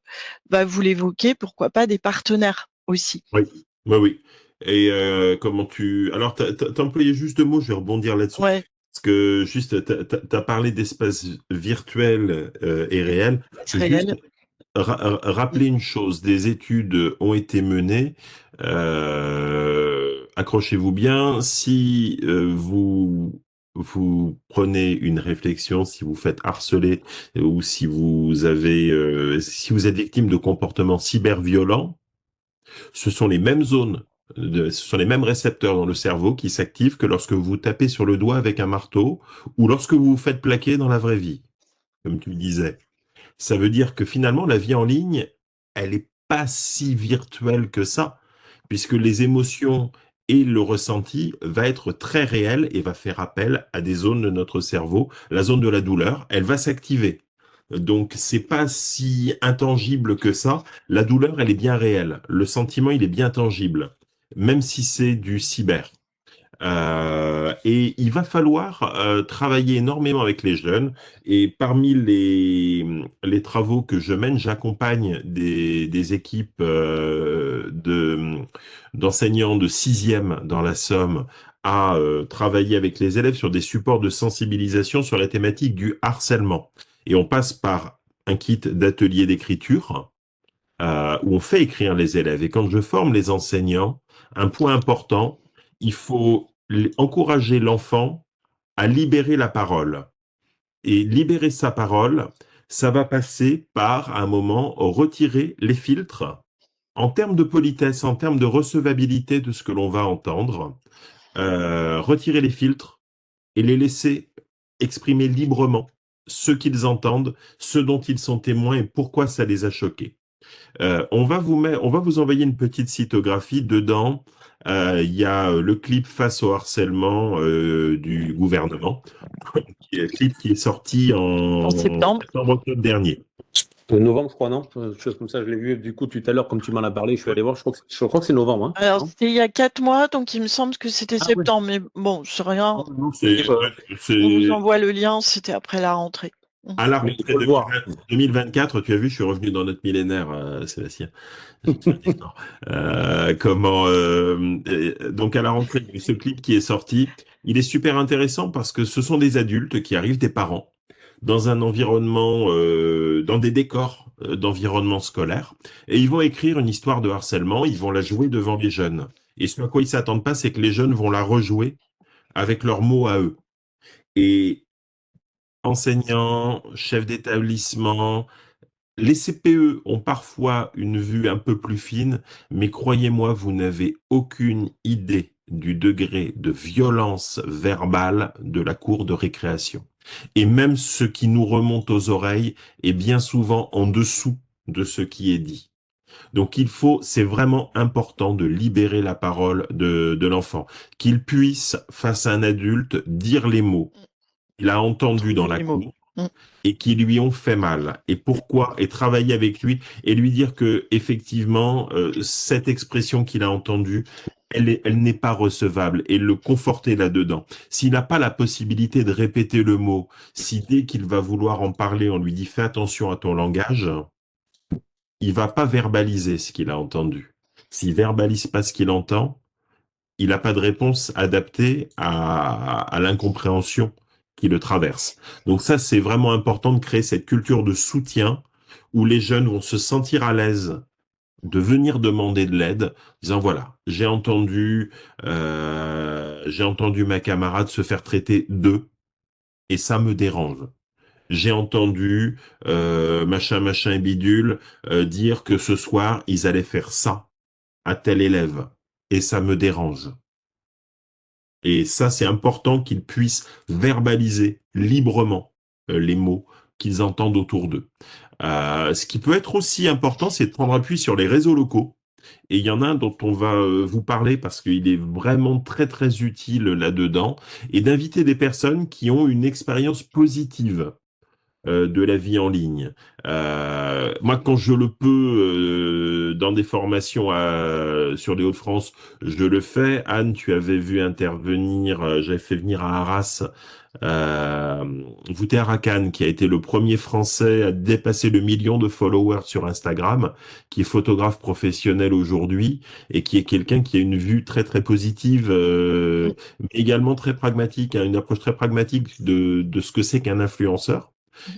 va vous l'évoquer, pourquoi pas des partenaires aussi. Oui, oui, oui. Et comment tu... Alors, t'as employé juste deux mots, je vais rebondir là-dessus. Ouais, Parce que juste, t'as parlé d'espace virtuel et réel. c'est Juste réel. rappeler une chose, des études ont été menées. Accrochez-vous bien, si vous prenez une réflexion, si vous faites harceler ou si vous êtes victime de comportements cyberviolents, ce sont les mêmes zones, ce sont les mêmes récepteurs dans le cerveau qui s'activent que lorsque vous tapez sur le doigt avec un marteau ou lorsque vous vous faites plaquer dans la vraie vie, comme tu le disais. Ça veut dire que finalement, la vie en ligne, elle est pas si virtuelle que ça, puisque les émotions et le ressenti va être très réel et va faire appel à des zones de notre cerveau. La zone de la douleur, elle va s'activer. Donc, c'est pas si intangible que ça. La douleur, elle est bien réelle. Le sentiment, il est bien tangible, même si c'est du cyber. Et il va falloir travailler énormément avec les jeunes. Et parmi les travaux que je mène, j'accompagne des équipes d'enseignants de sixième dans la Somme à travailler avec les élèves sur des supports de sensibilisation sur la thématique du harcèlement. Et on passe par un kit d'atelier d'écriture où on fait écrire les élèves. Et quand je forme les enseignants, un point important, il faut encourager l'enfant à libérer la parole. Et libérer sa parole, ça va passer par, à un moment, retirer les filtres en termes de politesse, en termes de recevabilité de ce que l'on va entendre, retirer les filtres et les laisser exprimer librement ce qu'ils entendent, ce dont ils sont témoins et pourquoi ça les a choqués. On va vous envoyer une petite cytographie. Dedans, il y a le clip face au harcèlement du gouvernement, clip qui est sorti En en septembre. septembre-octobre dernier. Novembre, je crois, non? Chose comme ça, je l'ai vu du coup tout à l'heure, comme tu m'en as parlé, je suis allé voir, je crois que c'est novembre, hein, Alors, non? c'était il y a 4 mois, donc il me semble que c'était Ah ouais. septembre, mais bon, c'est rien. Non, C'est On vous c'est- envoie le lien, c'était après la rentrée. à la mais il rentrée faut le voir. 2024, tu as vu, je suis revenu dans notre millénaire, Sébastien. J'ai fait un effort. Donc à la rentrée, il y a eu ce clip qui est sorti. Il est super intéressant parce que ce sont des adultes qui arrivent, des parents, dans un environnement, dans des décors d'environnement scolaire, et ils vont écrire une histoire de harcèlement. Ils vont la jouer devant les jeunes. Et ce à quoi ils s'attendent pas, c'est que les jeunes vont la rejouer avec leurs mots à eux. Et enseignants, chefs d'établissement, les CPE ont parfois une vue un peu plus fine, mais croyez-moi, vous n'avez aucune idée du degré de violence verbale de la cour de récréation. Et même ce qui nous remonte aux oreilles est bien souvent en dessous de ce qui est dit. Donc c'est vraiment important de libérer la parole de l'enfant, qu'il puisse, face à un adulte, dire les mots qu'il a entendus dans Trouver la les mots. cour et qui lui ont fait mal. Et pourquoi? Et travailler avec lui et lui dire que effectivement cette expression qu'il a entendue, elle n'est pas recevable et le conforter là-dedans. S'il n'a pas la possibilité de répéter le mot, si dès qu'il va vouloir en parler, on lui dit fais attention à ton langage, il va pas verbaliser ce qu'il a entendu. S'il verbalise pas ce qu'il entend, il n'a pas de réponse adaptée à l'incompréhension qui le traverse. Donc ça, c'est vraiment important de créer cette culture de soutien où les jeunes vont se sentir à l'aise de venir demander de l'aide, en disant voilà, j'ai entendu ma camarade se faire traiter de, et ça me dérange. J'ai entendu machin et bidule dire que ce soir ils allaient faire ça à tel élève, et ça me dérange. Et ça, c'est important qu'ils puissent verbaliser librement les mots qu'ils entendent autour d'eux. Ce qui peut être aussi important, c'est de prendre appui sur les réseaux locaux. Et il y en a un dont on va vous parler parce qu'il est vraiment très très utile là-dedans, et d'inviter des personnes qui ont une expérience positive de la vie en ligne. Moi, quand je le peux, dans des formations sur les Hauts-de-France, je le fais. Anne, tu avais vu intervenir, j'avais fait venir à Arras, Wouter Akan, qui a été le premier Français à dépasser le 1 million de followers sur Instagram, qui est photographe professionnel aujourd'hui et qui est quelqu'un qui a une vue très très positive, mais également très pragmatique, hein, une approche très pragmatique de ce que c'est qu'un influenceur.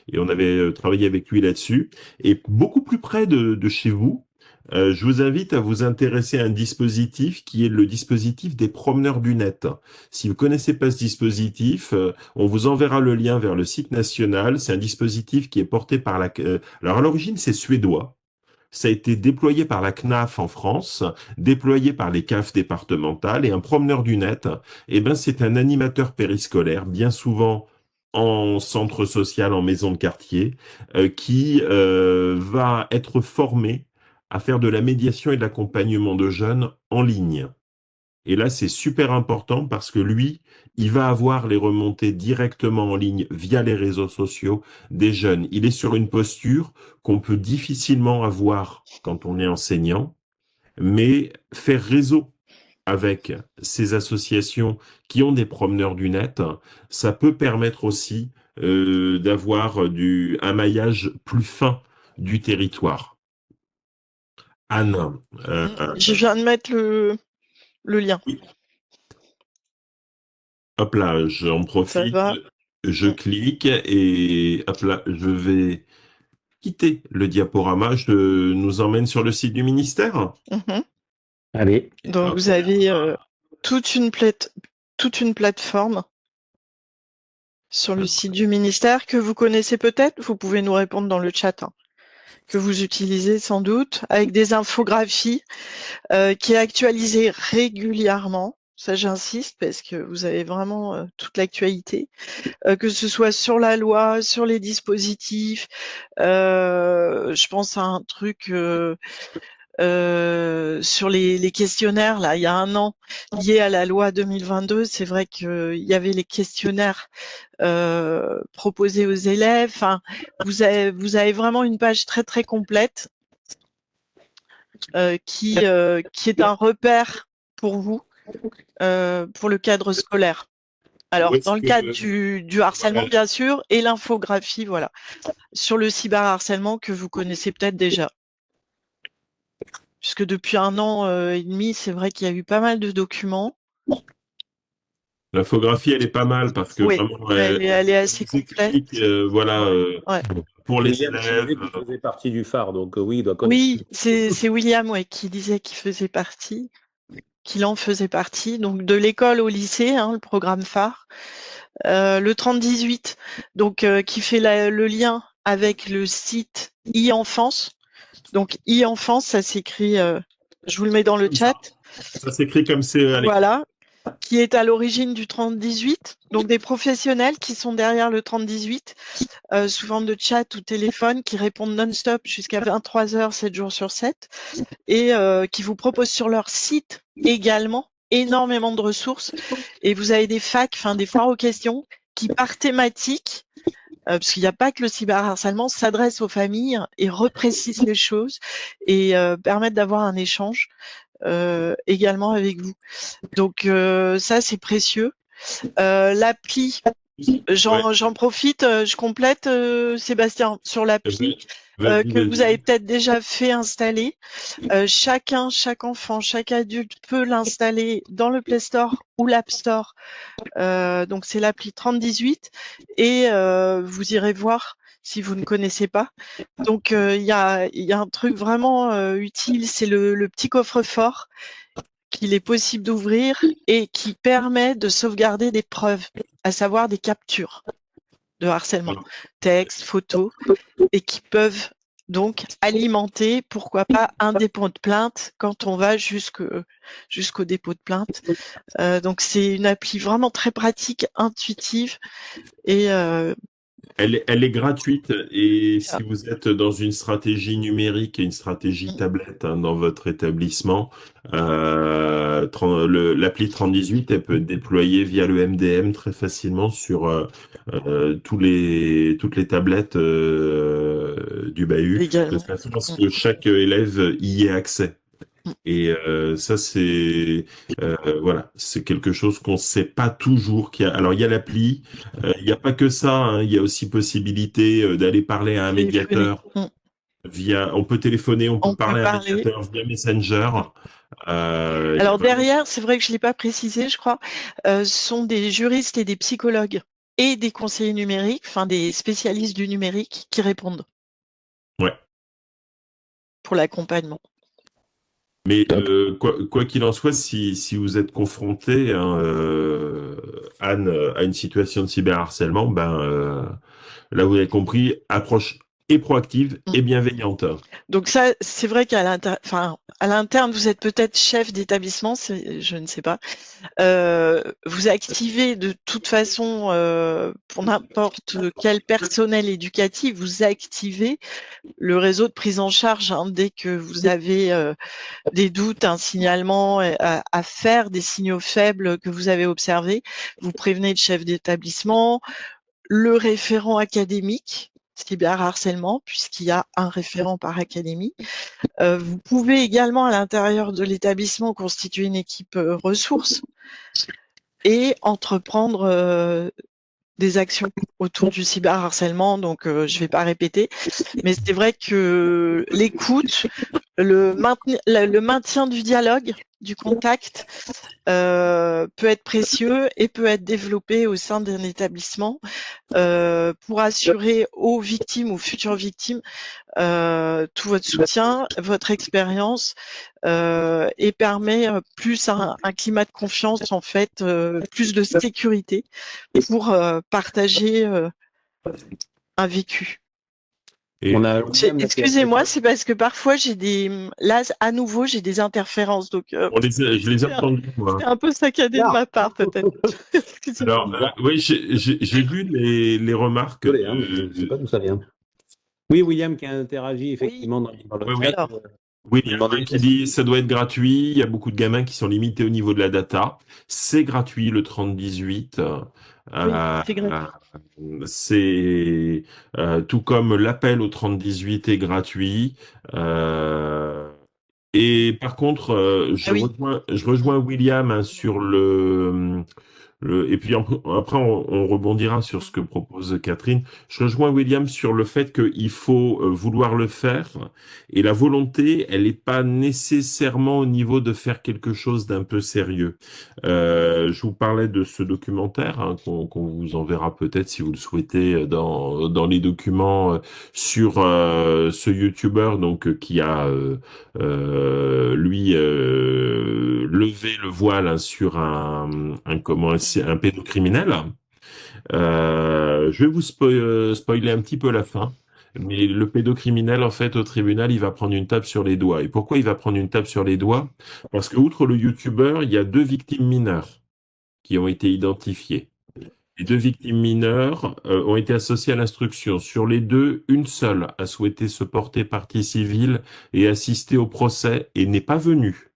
Et on avait travaillé avec lui là-dessus. Et beaucoup plus près de chez vous, je vous invite à vous intéresser à un dispositif qui est le dispositif des promeneurs du net. Si vous connaissez pas ce dispositif, on vous enverra le lien vers le site national. C'est un dispositif qui est porté par alors à l'origine, c'est suédois. Ça a été déployé par la CNAF en France, déployé par les CAF départementales, et un promeneur du net, eh ben, c'est un animateur périscolaire, bien souvent en centre social, en maison de quartier, qui va être formé à faire de la médiation et de l'accompagnement de jeunes en ligne. Et là, c'est super important parce que lui, il va avoir les remontées directement en ligne via les réseaux sociaux des jeunes. Il est sur une posture qu'on peut difficilement avoir quand on est enseignant, mais faire réseau avec ces associations qui ont des promeneurs du net, ça peut permettre aussi d'avoir un maillage plus fin du territoire. Anne, Je viens de mettre le lien. oui. Hop là, j'en Ça profite, va. je clique et hop là, je vais quitter le diaporama. Je nous emmène sur le site du ministère. Mhm. Allez. Donc Hop. vous avez toute une plateforme sur le site du ministère que vous connaissez peut-être. Vous pouvez nous répondre dans le chat, hein, que vous utilisez sans doute, avec des infographies qui est actualisée régulièrement. Ça, j'insiste parce que vous avez vraiment toute l'actualité, que ce soit sur la loi, sur les dispositifs. Je pense à un truc sur les questionnaires, là, il y a un an, liés à la loi 2022. C'est vrai qu'il y avait les questionnaires proposés aux élèves. Enfin, vous avez vraiment une page très très complète qui est un repère pour vous, pour le cadre scolaire. Alors, dans le cadre du harcèlement, bien sûr, et l'infographie, voilà, sur le cyberharcèlement que vous connaissez peut-être déjà. Puisque depuis 1 an et demi, c'est vrai qu'il y a eu pas mal de documents. L'infographie, elle est pas mal parce que Oui, vraiment, elle est assez vous explique, complète. voilà, Ouais. pour les William qui élèves. disait qu'il faisait partie du phare, donc oui, il doit connaître. Oui, c'est William, ouais, qui disait qu'il faisait partie, qu'il en faisait partie. Donc de l'école au lycée, hein, le programme phare. Le 30-18, donc qui fait le lien avec le site e-enfance. Donc e-enfance, ça s'écrit, je vous le mets dans le chat. Ça s'écrit comme c'est à l'écrit. Voilà, qui est à l'origine du 30-18. Donc des professionnels qui sont derrière le 30-18, sous forme de chat ou téléphone, qui répondent non-stop jusqu'à 23 heures, 7 jours sur 7, et qui vous proposent sur leur site également énormément de ressources. Et vous avez des facs, enfin des foires aux questions, qui par thématique, parce qu'il n'y a pas que le cyberharcèlement, s'adresse aux familles et reprécise les choses et permettent d'avoir un échange également avec vous. Donc ça, c'est précieux. L'appli, j'en profite, je complète, Sébastien, sur l'appli que vous avez peut-être déjà fait installer. Chaque enfant, chaque adulte peut l'installer dans le Play Store ou l'App Store. Donc c'est l'appli 3018 et vous irez voir si vous ne connaissez pas. Donc il y a un truc vraiment utile, c'est le petit coffre-fort qu'il est possible d'ouvrir et qui permet de sauvegarder des preuves, à savoir des captures de harcèlement, texte, photos, et qui peuvent donc alimenter, pourquoi pas, un dépôt de plainte quand on va jusqu'au dépôt de plainte. Donc c'est une appli vraiment très pratique, intuitive et Elle est gratuite et si vous êtes dans une stratégie numérique et une stratégie tablette dans votre établissement, l'appli 3018, elle peut être déployée via le MDM très facilement sur toutes les tablettes du bahut, de également. façon à ce que chaque élève y ait accès. Et ça, c'est voilà, c'est quelque chose qu'on ne sait pas toujours qu'il y a. Alors, il y a l'appli, il n'y a pas que ça, hein, il y a aussi possibilité d'aller parler à un médiateur via. On peut téléphoner, on peut parler à un médiateur via Messenger. Alors derrière, c'est vrai que je l'ai pas précisé, je crois, sont des juristes et des psychologues et des conseillers numériques, enfin des spécialistes du numérique qui répondent. Ouais. Pour l'accompagnement. Mais quoi qu'il en soit, si vous êtes confronté, hein, Anne, à une situation de cyberharcèlement, ben là vous avez compris, approche et proactive et bienveillante. Donc ça, c'est vrai qu'à l'interne, vous êtes peut-être chef d'établissement, je ne sais pas. Vous activez de toute façon, pour n'importe quel personnel éducatif, vous activez le réseau de prise en charge hein, dès que vous avez des doutes, un signalement à faire, des signaux faibles que vous avez observés. Vous prévenez le chef d'établissement, le référent académique, cyberharcèlement, puisqu'il y a un référent par académie. Vous pouvez également, à l'intérieur de l'établissement, constituer une équipe ressources et entreprendre des actions autour du cyberharcèlement. Donc, je vais pas répéter, mais c'est vrai que l'écoute, le maintien du dialogue, du contact, peut être précieux et peut être développé au sein d'un établissement pour assurer aux victimes, aux futures victimes, tout votre soutien, votre expérience et permet plus un climat de confiance, en fait, plus de sécurité pour partager un vécu. Et On a William là, qui a- Excusez-moi, c'est parce que parfois là, à nouveau, j'ai des interférences, donc je les ai entendus, moi. c'est un peu saccadé de ma part, peut-être. Excusez-moi. Alors, oui, j'ai vu les remarques Désolé, hein, je ne sais pas d'où ça vient. Oui, William qui a interagi effectivement dans le Oui, oui. chat. Alors, Oui, il Il y a demandait un qui dit ça doit être gratuit. Il y a beaucoup de gamins qui sont limités au niveau de la data. C'est gratuit le 30-18. oui, Euh, c'est gratuit. c'est tout comme l'appel au 30-18 est gratuit. Euh, et par contre, Ah oui. je rejoins William hein, sur et puis après, on rebondira sur ce que propose Catherine. Je rejoins William sur le fait qu'il faut vouloir le faire et la volonté, elle n'est pas nécessairement au niveau de faire quelque chose d'un peu sérieux. Je vous parlais de ce documentaire hein, qu'on vous enverra peut-être si vous le souhaitez dans les documents sur ce YouTuber donc qui a lui levé le voile hein, sur un pédocriminel. Je vais vous spoiler un petit peu la fin. Mais le pédocriminel, en fait, au tribunal, il va prendre une tape sur les doigts. Et pourquoi il va prendre une tape sur les doigts? Parce que, outre le youtubeur, il y a 2 victimes mineures qui ont été identifiées. Les 2 victimes mineures ont été associées à l'instruction. Sur les deux, une seule a souhaité se porter partie civile et assister au procès et n'est pas venue.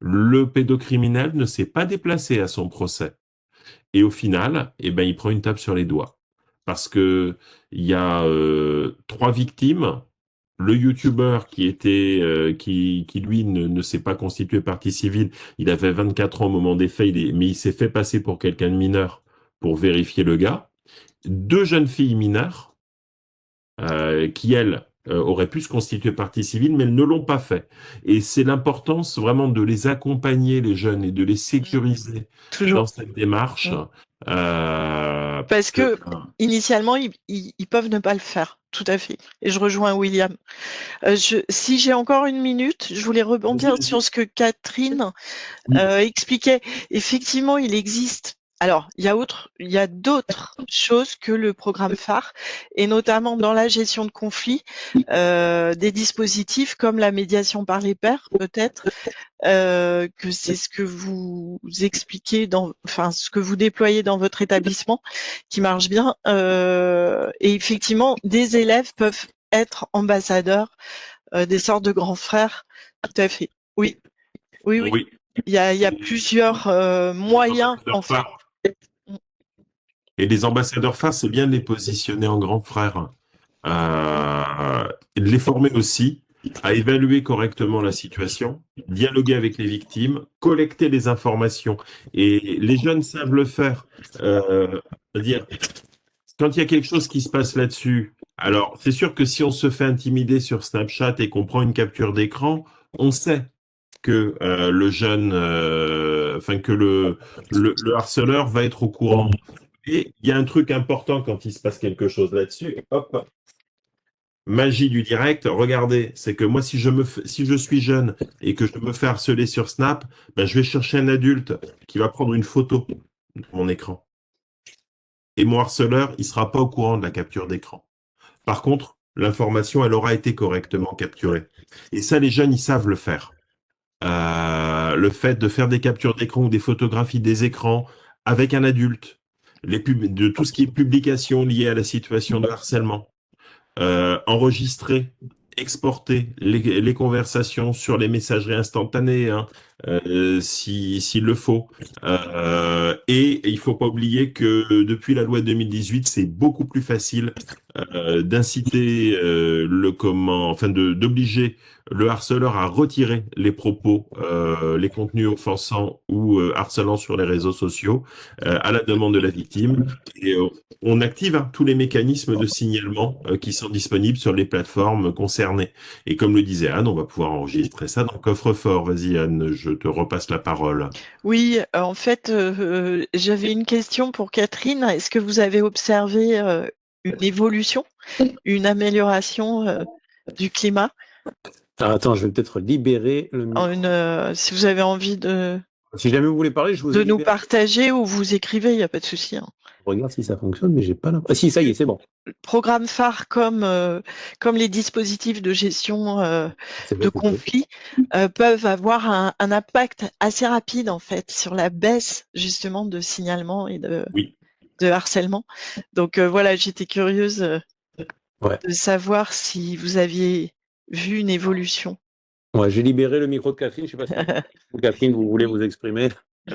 Le pédocriminel ne s'est pas déplacé à son procès. Et au final, eh ben, il prend une tape sur les doigts. Parce que il y a 3 victimes. Le youtubeur qui lui ne s'est pas constitué partie civile, il avait 24 ans au moment des faits, mais il s'est fait passer pour quelqu'un de mineur pour vérifier le gars. 2 jeunes filles mineures qui, elles, auraient pu se constituer partie civile, mais elles ne l'ont pas fait. Et c'est l'importance vraiment de les accompagner, les jeunes, et de les sécuriser Toujours. dans cette démarche. Parce que initialement, ils peuvent ne pas le faire. Tout à fait. Et je rejoins William. Si j'ai encore une minute, je voulais rebondir Vas-y. sur ce que Catherine Oui. expliquait. Effectivement, il existe. Alors, il y a d'autres choses que le programme phare, et notamment dans la gestion de conflits, des dispositifs comme la médiation par les pairs, peut-être, que c'est ce que vous expliquez ce que vous déployez dans votre établissement, qui marche bien. Et effectivement, des élèves peuvent être ambassadeurs, des sortes de grands frères. Tout à fait. Oui. Oui. Il y a plusieurs moyens, en fait. Et les ambassadeurs phares, c'est bien de les positionner en grands frères. Et de les former aussi à évaluer correctement la situation, dialoguer avec les victimes, collecter les informations. Et les jeunes savent le faire. C'est-à-dire, quand il y a quelque chose qui se passe là-dessus, alors c'est sûr que si on se fait intimider sur Snapchat et qu'on prend une capture d'écran, on sait que le jeune, que le harceleur va être au courant. Et il y a un truc important quand il se passe quelque chose là-dessus. Hop, magie du direct. Regardez, c'est que moi, si je suis jeune et que je me fais harceler sur Snap, ben, je vais chercher un adulte qui va prendre une photo de mon écran. Et mon harceleur, il sera pas au courant de la capture d'écran. Par contre, l'information, elle aura été correctement capturée. Et ça, les jeunes, ils savent le faire. Le fait de faire des captures d'écran ou des photographies des écrans avec un adulte, de tout ce qui est publication liée à la situation de harcèlement, enregistrer, exporter les conversations sur les messageries instantanées, hein, s'il le faut. Et il faut pas oublier que depuis la loi 2018, c'est beaucoup plus facile d'inciter d'obliger le harceleur à retirer les propos, les contenus offensants ou harcelants sur les réseaux sociaux à la demande de la victime. Et on active hein, tous les mécanismes de signalement qui sont disponibles sur les plateformes concernées. Et comme le disait Anne, on va pouvoir enregistrer ça dans le coffre-fort. Vas-y Anne, je te repasse la parole. Oui, en fait, j'avais une question pour Catherine. Est-ce que vous avez observé une évolution, une amélioration du climat? Alors, attends, je vais peut-être libérer le micro. Si vous avez envie de... Si jamais vous voulez parler, je vous de ai nous libéré. partager ou vous écrivez, il n'y a pas de souci. Hein. Je regarde si ça fonctionne, mais j'ai pas l'impression. Ah si, ça y est, c'est bon. Programme phare comme les dispositifs de gestion C'est de bon, c'est conflits peuvent avoir un impact assez rapide en fait sur la baisse justement de signalement et de Oui. harcèlement. Donc voilà, j'étais curieuse Ouais. de savoir si vous aviez vu une évolution. Ouais, j'ai libéré le micro de Catherine. Je sais pas si Catherine, vous voulez vous exprimer.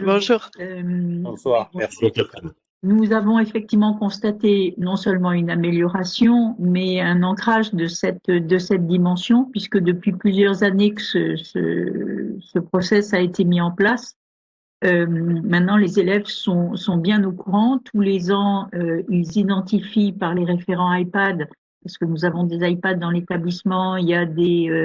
Bonjour. Bonsoir. Merci. Catherine. Nous avons effectivement constaté non seulement une amélioration, mais un ancrage de cette dimension, puisque depuis plusieurs années que ce process a été mis en place. Maintenant, les élèves sont bien au courant. Tous les ans, ils identifient par les référents iPad, parce que nous avons des iPads dans l'établissement. Il y a des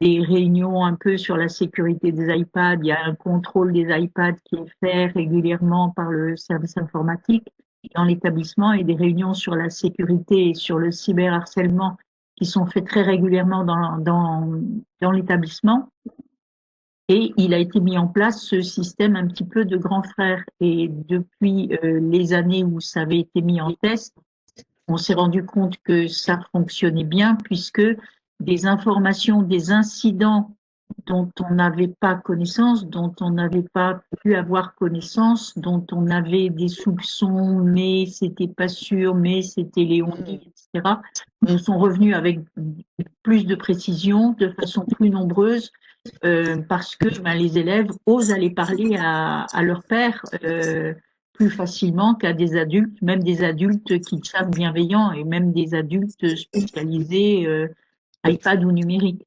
réunions un peu sur la sécurité des iPads. Il y a un contrôle des iPads qui est fait régulièrement par le service informatique dans l'établissement et des réunions sur la sécurité et sur le cyberharcèlement qui sont faites très régulièrement dans l'établissement. Et il a été mis en place ce système un petit peu de grand frère. Et depuis les années où ça avait été mis en test, on s'est rendu compte que ça fonctionnait bien puisque des informations, des incidents dont on n'avait pas connaissance, dont on n'avait pas pu avoir connaissance, dont on avait des soupçons, mais c'était pas sûr, mais c'était Léonie, etc., nous sont revenus avec plus de précision, de façon plus nombreuse, parce que les élèves osent aller parler à leur père plus facilement qu'à des adultes, même des adultes qu'ils savent bienveillants et même des adultes spécialisés iPad ou numérique.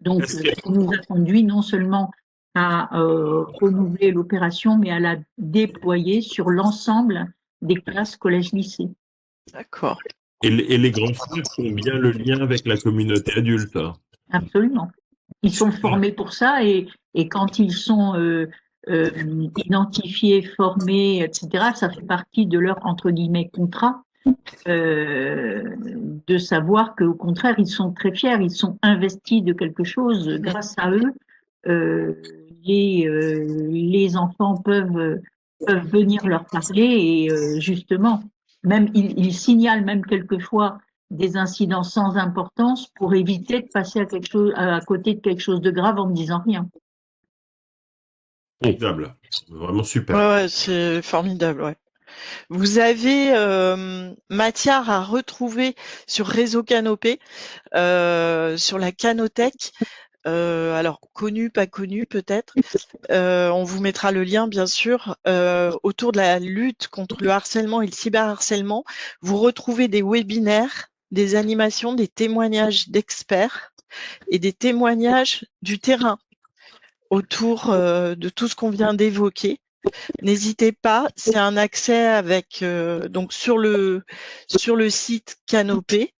Donc, ça nous a conduit non seulement à renouveler l'opération, mais à la déployer sur l'ensemble des classes collège-lycée. D'accord. Et les grands frères font bien le lien avec la communauté adulte. Absolument. Ils sont formés pour ça et quand ils sont identifiés, formés, etc., ça fait partie de leur, entre guillemets, contrat, de savoir qu'au contraire, ils sont très fiers, ils sont investis de quelque chose. Grâce à eux, les enfants peuvent venir leur parler et justement, même ils signalent même quelquefois des incidents sans importance pour éviter de passer à côté de quelque chose de grave en ne disant rien. Formidable. Vraiment super. Ouais, c'est formidable, ouais. Vous avez matière à retrouver sur Réseau Canopé, sur la Canothèque, alors connu, pas connu peut-être. On vous mettra le lien bien sûr. Autour de la lutte contre le harcèlement et le cyberharcèlement, vous retrouvez des webinaires, des animations, des témoignages d'experts et des témoignages du terrain autour de tout ce qu'on vient d'évoquer. N'hésitez pas, c'est un accès avec donc sur le site Canopé.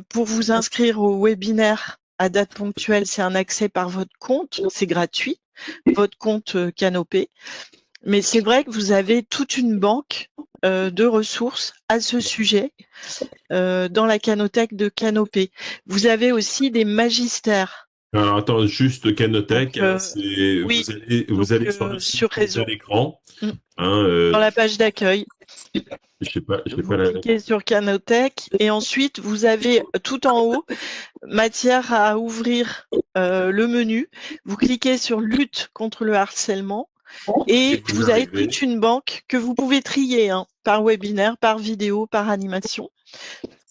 Pour vous inscrire au webinaire à date ponctuelle, c'est un accès par votre compte, c'est gratuit, votre compte Canopé. Mais c'est vrai que vous avez toute une banque de ressources à ce sujet dans la canothèque de Canopé. Vous avez aussi des magistères. Alors, attends, juste Canothèque, oui, vous allez sur le site sur Réseau. à l'écran. Dans la page d'accueil. Je sais pas Vous cliquez sur Canothèque et ensuite vous avez tout en haut matière à ouvrir le menu. Vous cliquez sur lutte contre le harcèlement et vous avez toute une banque que vous pouvez trier par webinaire, par vidéo, par animation.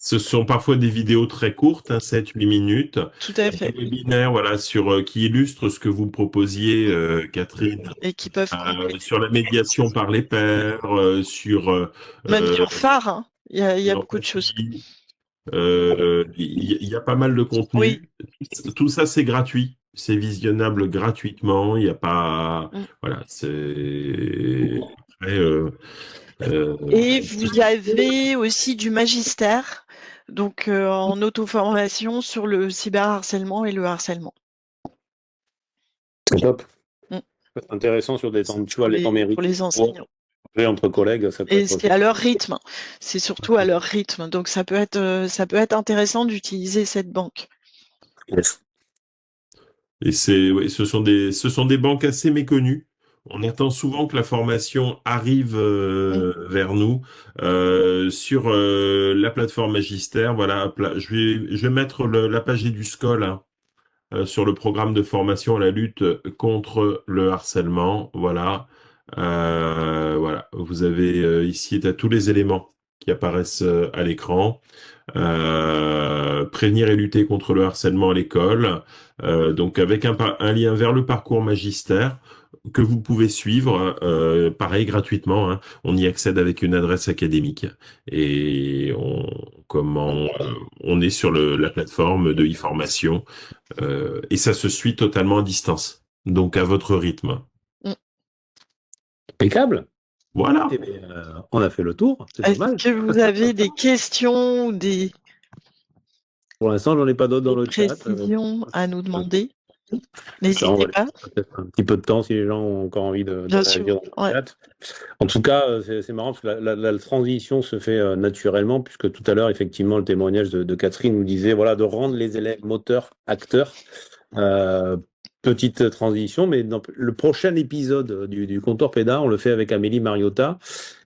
Ce sont parfois des vidéos très courtes, 7-8 minutes. Tout à fait. Des webinaires, voilà, qui illustrent ce que vous proposiez, Catherine. Et qui peuvent sur la médiation par les pairs, sur même sur phare, il y a beaucoup de choses. Il y a pas mal de contenu. Oui. Tout ça, c'est gratuit. C'est visionnable gratuitement. Il n'y a pas. Voilà, c'est. Et vous avez aussi du magistère, donc en auto-formation sur le cyberharcèlement et le harcèlement. C'est top. Intéressant sur des temps, tu vois, les temps mérités. Pour les enseignants. Entre collègues, ça peut et être c'est à leur rythme. C'est surtout à leur rythme. Donc ça peut être intéressant d'utiliser cette banque. Yes. Et oui, ce sont des banques assez méconnues. On attend souvent que la formation arrive vers nous sur la plateforme Magister. Voilà, je vais mettre la page EduScol sur le programme de formation à la lutte contre le harcèlement. Voilà, voilà. Vous avez ici t'as tous les éléments qui apparaissent à l'écran. Prévenir et lutter contre le harcèlement à l'école, donc avec un lien vers le parcours magistère que vous pouvez suivre, pareil gratuitement, hein. On y accède avec une adresse académique et on est sur la plateforme de e-formation et ça se suit totalement à distance, donc à votre rythme. Impeccable. Voilà. Eh bien, on a fait le tour. C'est pas mal. Est-ce que vous avez des questions ou des Pour l'instant, j'en ai pas d'autres dans le chat. précisions à nous demander? Ça, on N'hésitez va pas. laisser peut-être un petit peu de temps si les gens ont encore envie de Bien réagir sûr, dans le ouais. chat. En tout cas, c'est marrant parce que la transition se fait naturellement, puisque tout à l'heure, effectivement, le témoignage de Catherine nous disait voilà, de rendre les élèves moteurs, acteurs. Petite transition, mais dans le prochain épisode du Comptoir PEDA, on le fait avec Amélie Mariota,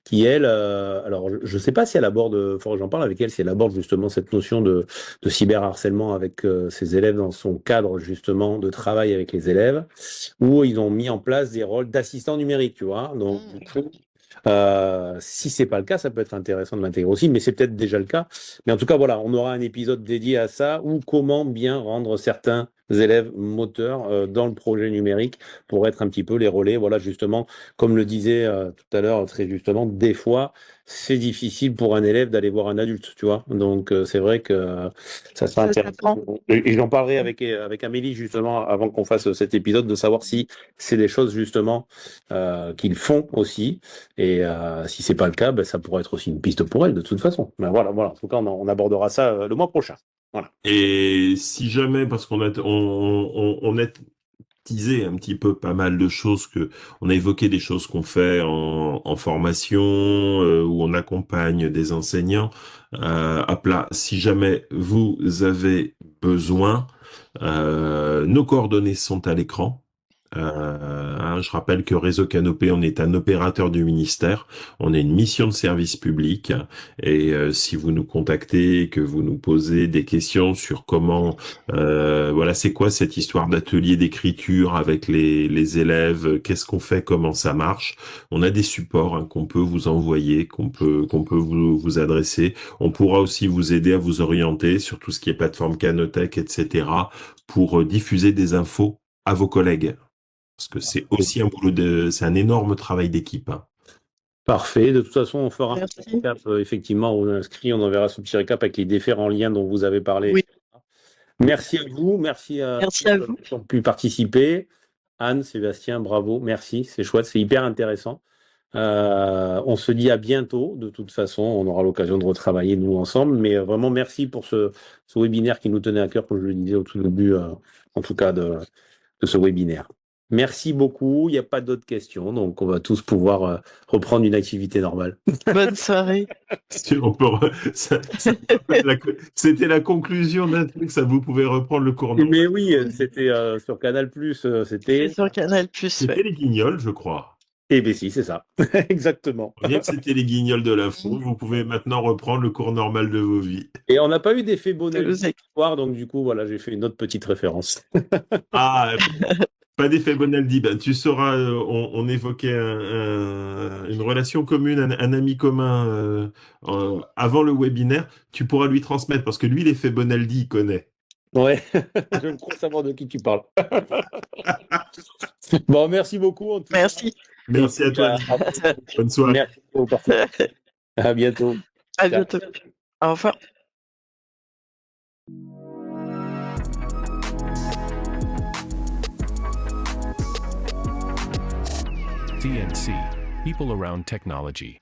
qui elle, alors je ne sais pas si elle aborde, il faudrait que j'en parle avec elle, si elle aborde justement cette notion de cyberharcèlement avec ses élèves dans son cadre justement de travail avec les élèves, où ils ont mis en place des rôles d'assistants numériques, tu vois. Donc du coup, si c'est pas le cas, ça peut être intéressant de l'intégrer aussi, mais c'est peut-être déjà le cas. Mais en tout cas, voilà, on aura un épisode dédié à ça, ou comment bien rendre certains élèves moteurs dans le projet numérique pour être un petit peu les relais. Voilà, justement, comme le disait tout à l'heure très justement, des fois, c'est difficile pour un élève d'aller voir un adulte, tu vois. Donc, c'est vrai que ça sera intéressant. Et j'en parlerai avec Amélie, justement, avant qu'on fasse cet épisode, de savoir si c'est des choses, justement, qu'ils font aussi. Et si c'est pas le cas, ben, ça pourrait être aussi une piste pour elle, de toute façon. Mais voilà. En tout cas, on abordera ça le mois prochain. Voilà. Et si jamais, parce qu'on a teasé un petit peu pas mal de choses on a évoqué des choses qu'on fait en formation, où on accompagne des enseignants à plat. Si jamais vous avez besoin, nos coordonnées sont à l'écran. Je rappelle que Réseau Canopé, on est un opérateur du ministère, on a une mission de service public et si vous nous contactez et que vous nous posez des questions sur comment, voilà, c'est quoi cette histoire d'atelier d'écriture avec les élèves, qu'est-ce qu'on fait, comment ça marche, on a des supports qu'on peut vous envoyer, qu'on peut vous adresser. On pourra aussi vous aider à vous orienter sur tout ce qui est plateforme Canotech, etc. pour diffuser des infos à vos collègues. Parce que c'est aussi c'est un énorme travail d'équipe. Parfait. De toute façon, on fera Merci. un petit récap. Effectivement, on inscrit, on enverra ce petit récap avec les différents liens dont vous avez parlé. Oui. Merci à vous. Merci à vous qui ont pu participer. Anne, Sébastien, bravo. Merci. C'est chouette. C'est hyper intéressant. On se dit à bientôt. De toute façon, on aura l'occasion de retravailler nous ensemble. Mais vraiment, merci pour ce webinaire qui nous tenait à cœur, comme je le disais au tout début, en tout cas, de ce webinaire. Merci beaucoup. Il n'y a pas d'autres questions, donc on va tous pouvoir reprendre une activité normale. Bonne soirée. C'était la conclusion d'un truc, ça vous pouvez reprendre le cours normal. Mais oui, c'était sur Canal+, c'était sur Canal+. C'était les Guignols, je crois. Eh bien si, c'est ça. Exactement. On dirait que c'était les Guignols de l'info. Vous pouvez maintenant reprendre le cours normal de vos vies. Et on n'a pas eu d'effet Bonaldi ce soir, donc du coup, voilà, j'ai fait une autre petite référence. Ah, pas d'effet Bonaldi. Ben, tu sauras, on évoquait une relation commune, un ami commun avant le webinaire. Tu pourras lui transmettre parce que lui, l'effet Bonaldi, il connaît. Ouais, je ne crois savoir de qui tu parles. Bon, merci beaucoup. En tout cas. Merci à toi. Bonne soirée. Merci beaucoup. À bientôt. À bientôt. Au revoir. CNC, People Around Technology.